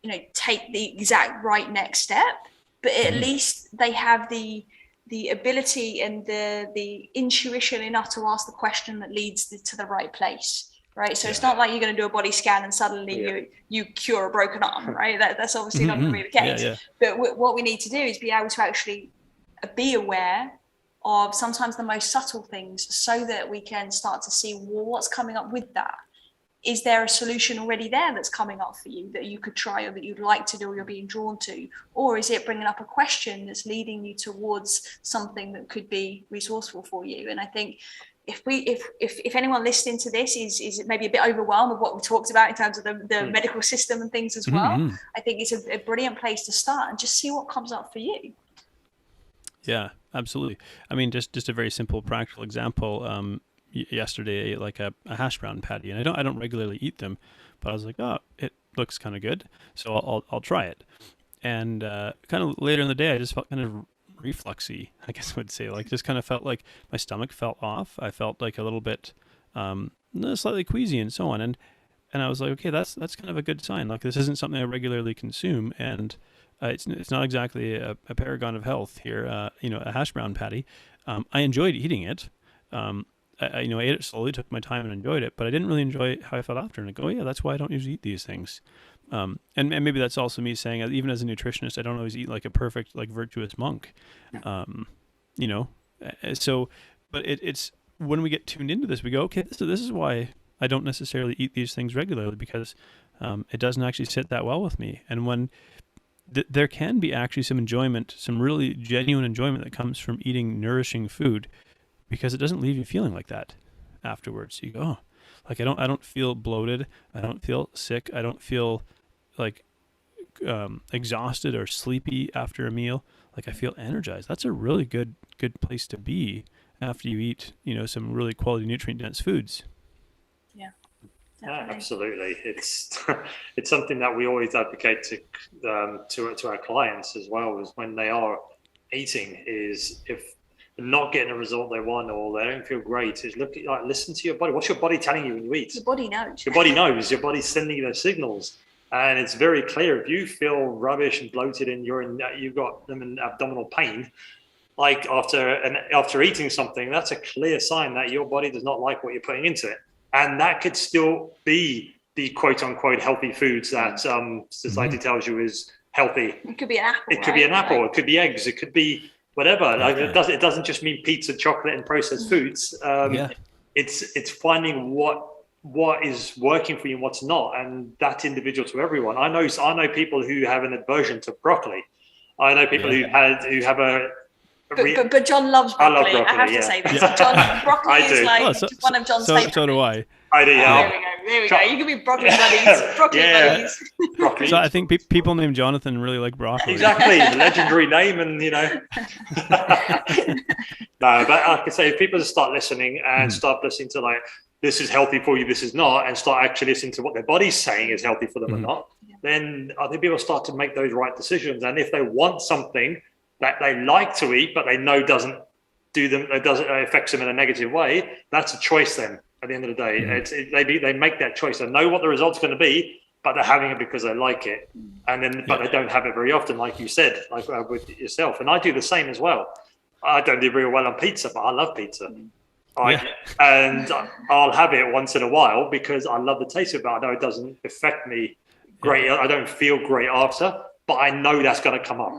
know, take the exact right next step, but at least they have the ability and the intuition enough to ask the question that leads to the right place. Right. So it's not like you're going to do a body scan and suddenly you cure a broken arm. Right. That's obviously not going to be the case. But what we need to do is be able to actually be aware of sometimes the most subtle things, so that we can start to see, well, what's coming up with that. Is there a solution already there that's coming up for you that you could try, or that you'd like to do, or you're being drawn to? Or is it bringing up a question that's leading you towards something that could be resourceful for you? And I think if anyone listening to this is maybe a bit overwhelmed with what we talked about in terms of the medical system and things as well, I think it's a brilliant place to start and just see what comes up for you. Yeah, absolutely. I mean, just a very simple practical example. Yesterday, I ate like a hash brown patty, and I don't regularly eat them, but I was like, oh, it looks kind of good, so I'll try it. And kind of later in the day, I just felt kind of refluxy, I guess I would say. Like, just kind of felt like my stomach felt off. I felt like a little bit slightly queasy and so on. And I was like, okay, that's kind of a good sign. Like, this isn't something I regularly consume, and it's not exactly a paragon of health here. You know, a hash brown patty. I enjoyed eating it. I ate it slowly, took my time and enjoyed it, but I didn't really enjoy how I felt after. And I go, oh, yeah, that's why I don't usually eat these things. And maybe that's also me saying, even as a nutritionist, I don't always eat like a perfect, like, virtuous monk. You know, so, but it's when we get tuned into this, we go, okay, this is why I don't necessarily eat these things regularly, because it doesn't actually sit that well with me. And when there can be actually some enjoyment, some really genuine enjoyment that comes from eating nourishing food, because it doesn't leave you feeling like that afterwards. You go, oh, Like I don't feel bloated. I don't feel sick. I don't feel like exhausted or sleepy after a meal. Like I feel energized. That's a really good place to be after you eat, some really quality nutrient dense foods. Yeah. Yeah, absolutely. It's it's something that we always advocate to our clients as well, is when they are eating, is if they're not getting a result they want or they don't feel great, is listen to your body. What's your body telling you when you eat? Your body knows. Your body knows. Your body's sending you those signals. And it's very clear, if you feel rubbish and bloated and you've got them in abdominal pain, like after eating something, that's a clear sign that your body does not like what you're putting into it. And that could still be the quote unquote healthy foods that society tells you is healthy. It could be an apple. It could be an apple. It could be eggs. It could be whatever. Like it doesn't just mean pizza, chocolate, and processed foods. It's finding what is working for you and what's not, and that's individual to everyone. I know people who have an aversion to broccoli. I know people who have a but John loves broccoli. I love broccoli. I have to say this. John, broccoli is like one of John's favourites. So do I. I do. Yeah. There we go. You can be broccoli buddies. Broccoli buddies. So I think people named Jonathan really like broccoli. Exactly, the legendary name, and No, but like I say, if people just start listening and start listening to like, this is healthy for you, this is not, and start actually listening to what their body's saying is healthy for them or not, then I think people start to make those right decisions. And if they want something that they like to eat, but they know doesn't affects them in a negative way, that's a choice then. At the end of the day, they make that choice. They know what the result's going to be, but they're having it because they like it. And then, but they don't have it very often, like you said, like with yourself. And I do the same as well. I don't do real well on pizza, but I love pizza. And I'll have it once in a while because I love the taste of it. I know it doesn't affect me great. I don't feel great after, but I know that's going to come up.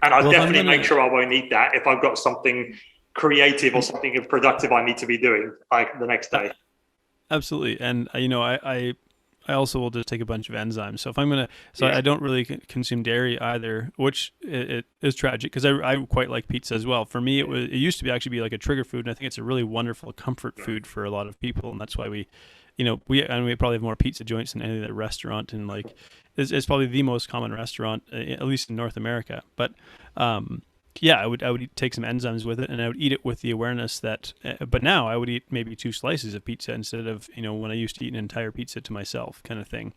And I definitely make sure I won't eat that if I've got something creative or something productive I need to be doing like the next day. Absolutely. And I also will just take a bunch of enzymes. So if I'm going to, I don't really consume dairy either, which it is tragic because I quite like pizza as well. For me, it used to be like a trigger food. And I think it's a really wonderful comfort food for a lot of people. And that's why we probably have more pizza joints than any other restaurant. And like, it's probably the most common restaurant, at least in North America. But, I would take some enzymes with it, and I would eat it with the awareness that. But now I would eat maybe 2 slices of pizza instead of when I used to eat an entire pizza to myself, kind of thing.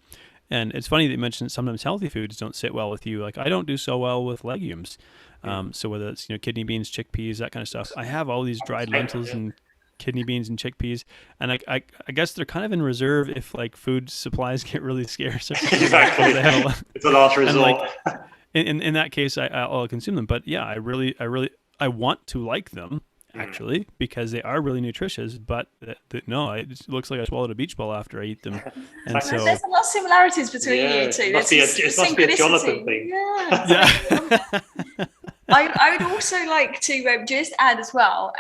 And it's funny that you mentioned sometimes healthy foods don't sit well with you. Like I don't do so well with legumes. So whether it's kidney beans, chickpeas, that kind of stuff. I have all these dried lentils and kidney beans and chickpeas, and I guess they're kind of in reserve if like food supplies get really scarce. Exactly, it's a last resort. In that case, I'll consume them. But yeah, I want to like them actually because they are really nutritious. But no, it looks like I swallowed a beach ball after I eat them. And so there's a lot of similarities between you two. It must be a Jonathan thing. Yeah. I would also like to just add as well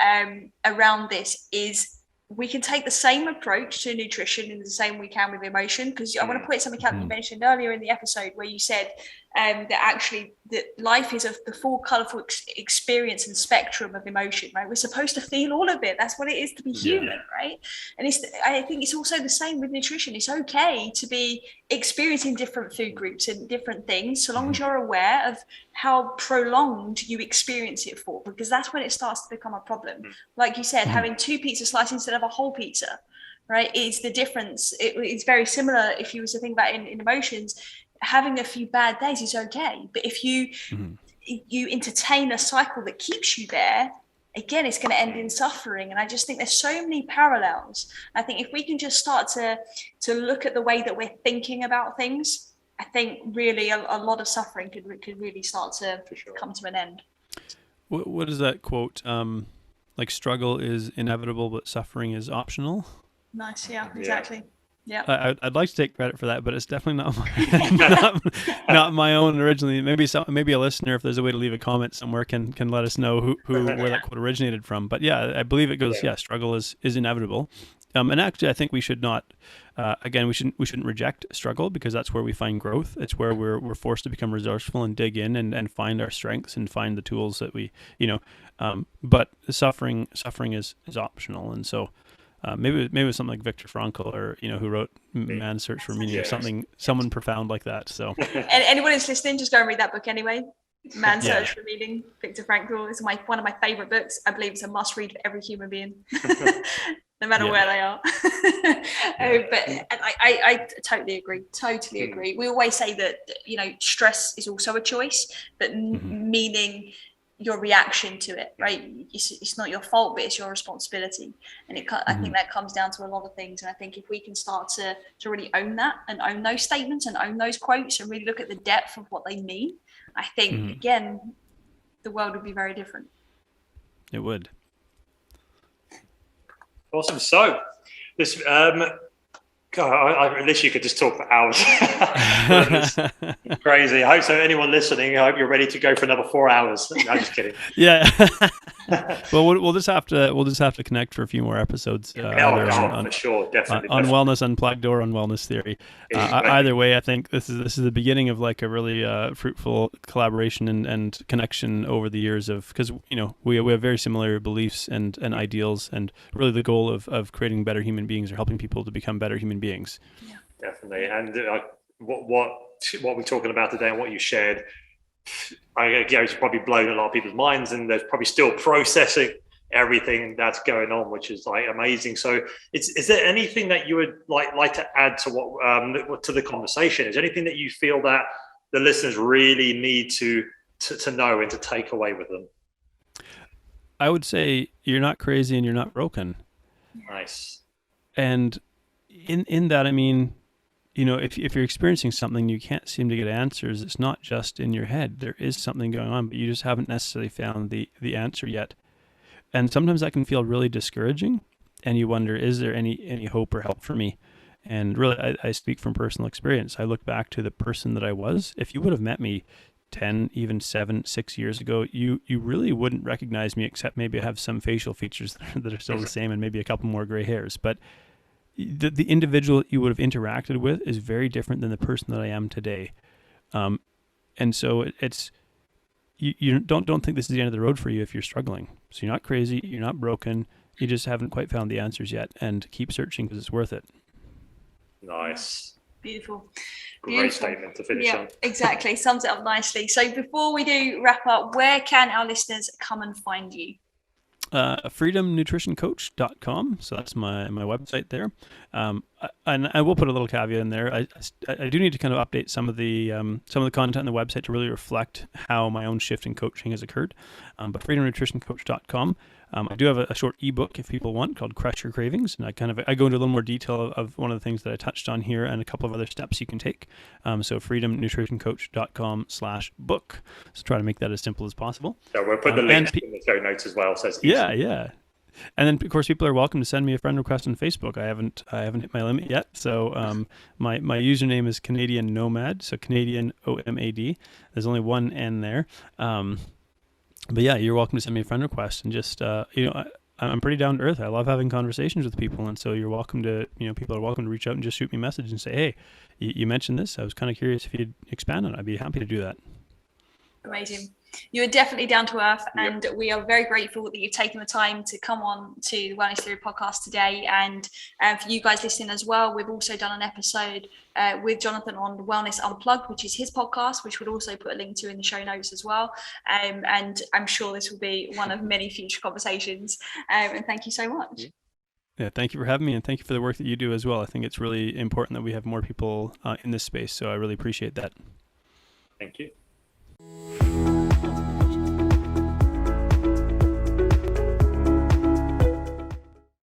around this is we can take the same approach to nutrition in the same we can with emotion, because I want to point something out you mentioned earlier in the episode where you said that actually that life is the full colourful experience and spectrum of emotion, right? We're supposed to feel all of it. That's what it is to be human, right? And I think it's also the same with nutrition. It's okay to be experiencing different food groups and different things, so long as you're aware of how prolonged you experience it for, because that's when it starts to become a problem. Like you said, having 2 pizza slices instead of a whole pizza, right, is the difference. It's very similar if you were to think about in emotions. Having a few bad days is okay, but if you entertain a cycle that keeps you there, again, it's going to end in suffering. And I just think there's so many parallels. I think if we can just start to look at the way that we're thinking about things, I think really a lot of suffering could really start to come to an end. What is that quote? Like struggle is inevitable, but suffering is optional. Nice, yeah, exactly. Yeah, I'd like to take credit for that, but it's definitely not my own originally. Maybe a listener, if there's a way to leave a comment somewhere, can let us know where that quote originated from. But yeah, I believe it goes. Yeah, struggle is inevitable. And actually, I think we should not. Again, we shouldn't reject struggle, because that's where we find growth. It's where we're forced to become resourceful and dig in and find our strengths and find the tools that we But suffering is optional, and so. maybe it was something like Viktor Frankl, or who wrote Man's Search for Meaning, or someone profound like that. So and anyone who's listening, just go and read that book anyway. Man's Search for Meaning, Viktor Frankl. It's one of my favorite books. I believe it's a must read for every human being, no matter where they are. But I totally agree. We always say that stress is also a choice, but meaning your reaction to it, right? It's not your fault, but it's your responsibility. And I think that comes down to a lot of things. And I think if we can start to really own that, and own those statements, and own those quotes, and really look at the depth of what they mean, I think, again, the world would be very different. It would. Awesome. So this, God, I literally could just talk for hours. Crazy. I hope so. Anyone listening, I hope you're ready to go for another 4 hours. No, I'm just kidding. Yeah. Well, we'll just have to connect for a few more episodes. For sure, definitely. On Wellness Unplugged or on Wellness Theory. Either way, I think this is the beginning of like a really fruitful collaboration and connection over the years because we have very similar beliefs and ideals, and really the goal of creating better human beings, or helping people to become better human beings. Yeah. Definitely. And what we're talking about today, and what you shared, it's probably blown a lot of people's minds, and they're probably still processing everything that's going on, which is like amazing. So is there anything that you would like to add to what to the conversation? Is there anything that you feel that the listeners really need to know and to take away with them? I would say you're not crazy and you're not broken. Nice. And in that, I mean, if you're experiencing something you can't seem to get answers, it's not just in your head. There is something going on, but you just haven't necessarily found the answer yet. And sometimes that can feel really discouraging, and you wonder, is there any hope or help for me? And really, I speak from personal experience. I look back to the person that I was. If you would have met me 10, even 7, 6 years ago, you really wouldn't recognize me, except maybe I have some facial features that are still the same, and maybe a couple more gray hairs. But the individual you would have interacted with is very different than the person that I am today. And so it's, you don't think this is the end of the road for you if you're struggling. So you're not crazy, you're not broken, you just haven't quite found the answers yet, and keep searching because it's worth it. Nice. Beautiful. Great statement to finish on. Exactly. Sums it up nicely. So before we do wrap up, where can our listeners come and find you? freedomnutritioncoach.com. So that's my website there. And I will put a little caveat in there. I do need to kind of update some of the content on the website to really reflect how my own shift in coaching has occurred. But freedomnutritioncoach.com. I do have a short ebook if people want, called Crush Your Cravings, and I go into a little more detail of one of the things that I touched on here, and a couple of other steps you can take. So freedomnutritioncoach.com/book. So try to make that as simple as possible. So we'll put the links in the show notes as well. So it's yeah. And then of course people are welcome to send me a friend request on Facebook. I haven't hit my limit yet. So my username is Canadian Nomad. So Canadian OMAD. There's only one N there. But yeah, you're welcome to send me a friend request, and just I'm pretty down to earth. I love having conversations with people, and so you're welcome to people are welcome to reach out and just shoot me a message and say, hey, you mentioned this. I was kind of curious if you'd expand on it. I'd be happy to do that. Amazing. You're definitely down to earth, and we are very grateful that you've taken the time to come on to the Wellness Theory podcast today. And for you guys listening as well, we've also done an episode with Jonathan on Wellness Unplugged, which is his podcast, which we'll also put a link to in the show notes as well. And I'm sure this will be one of many future conversations. And thank you so much. Yeah, thank you for having me, and thank you for the work that you do as well. I think it's really important that we have more people in this space, so I really appreciate that. Thank you.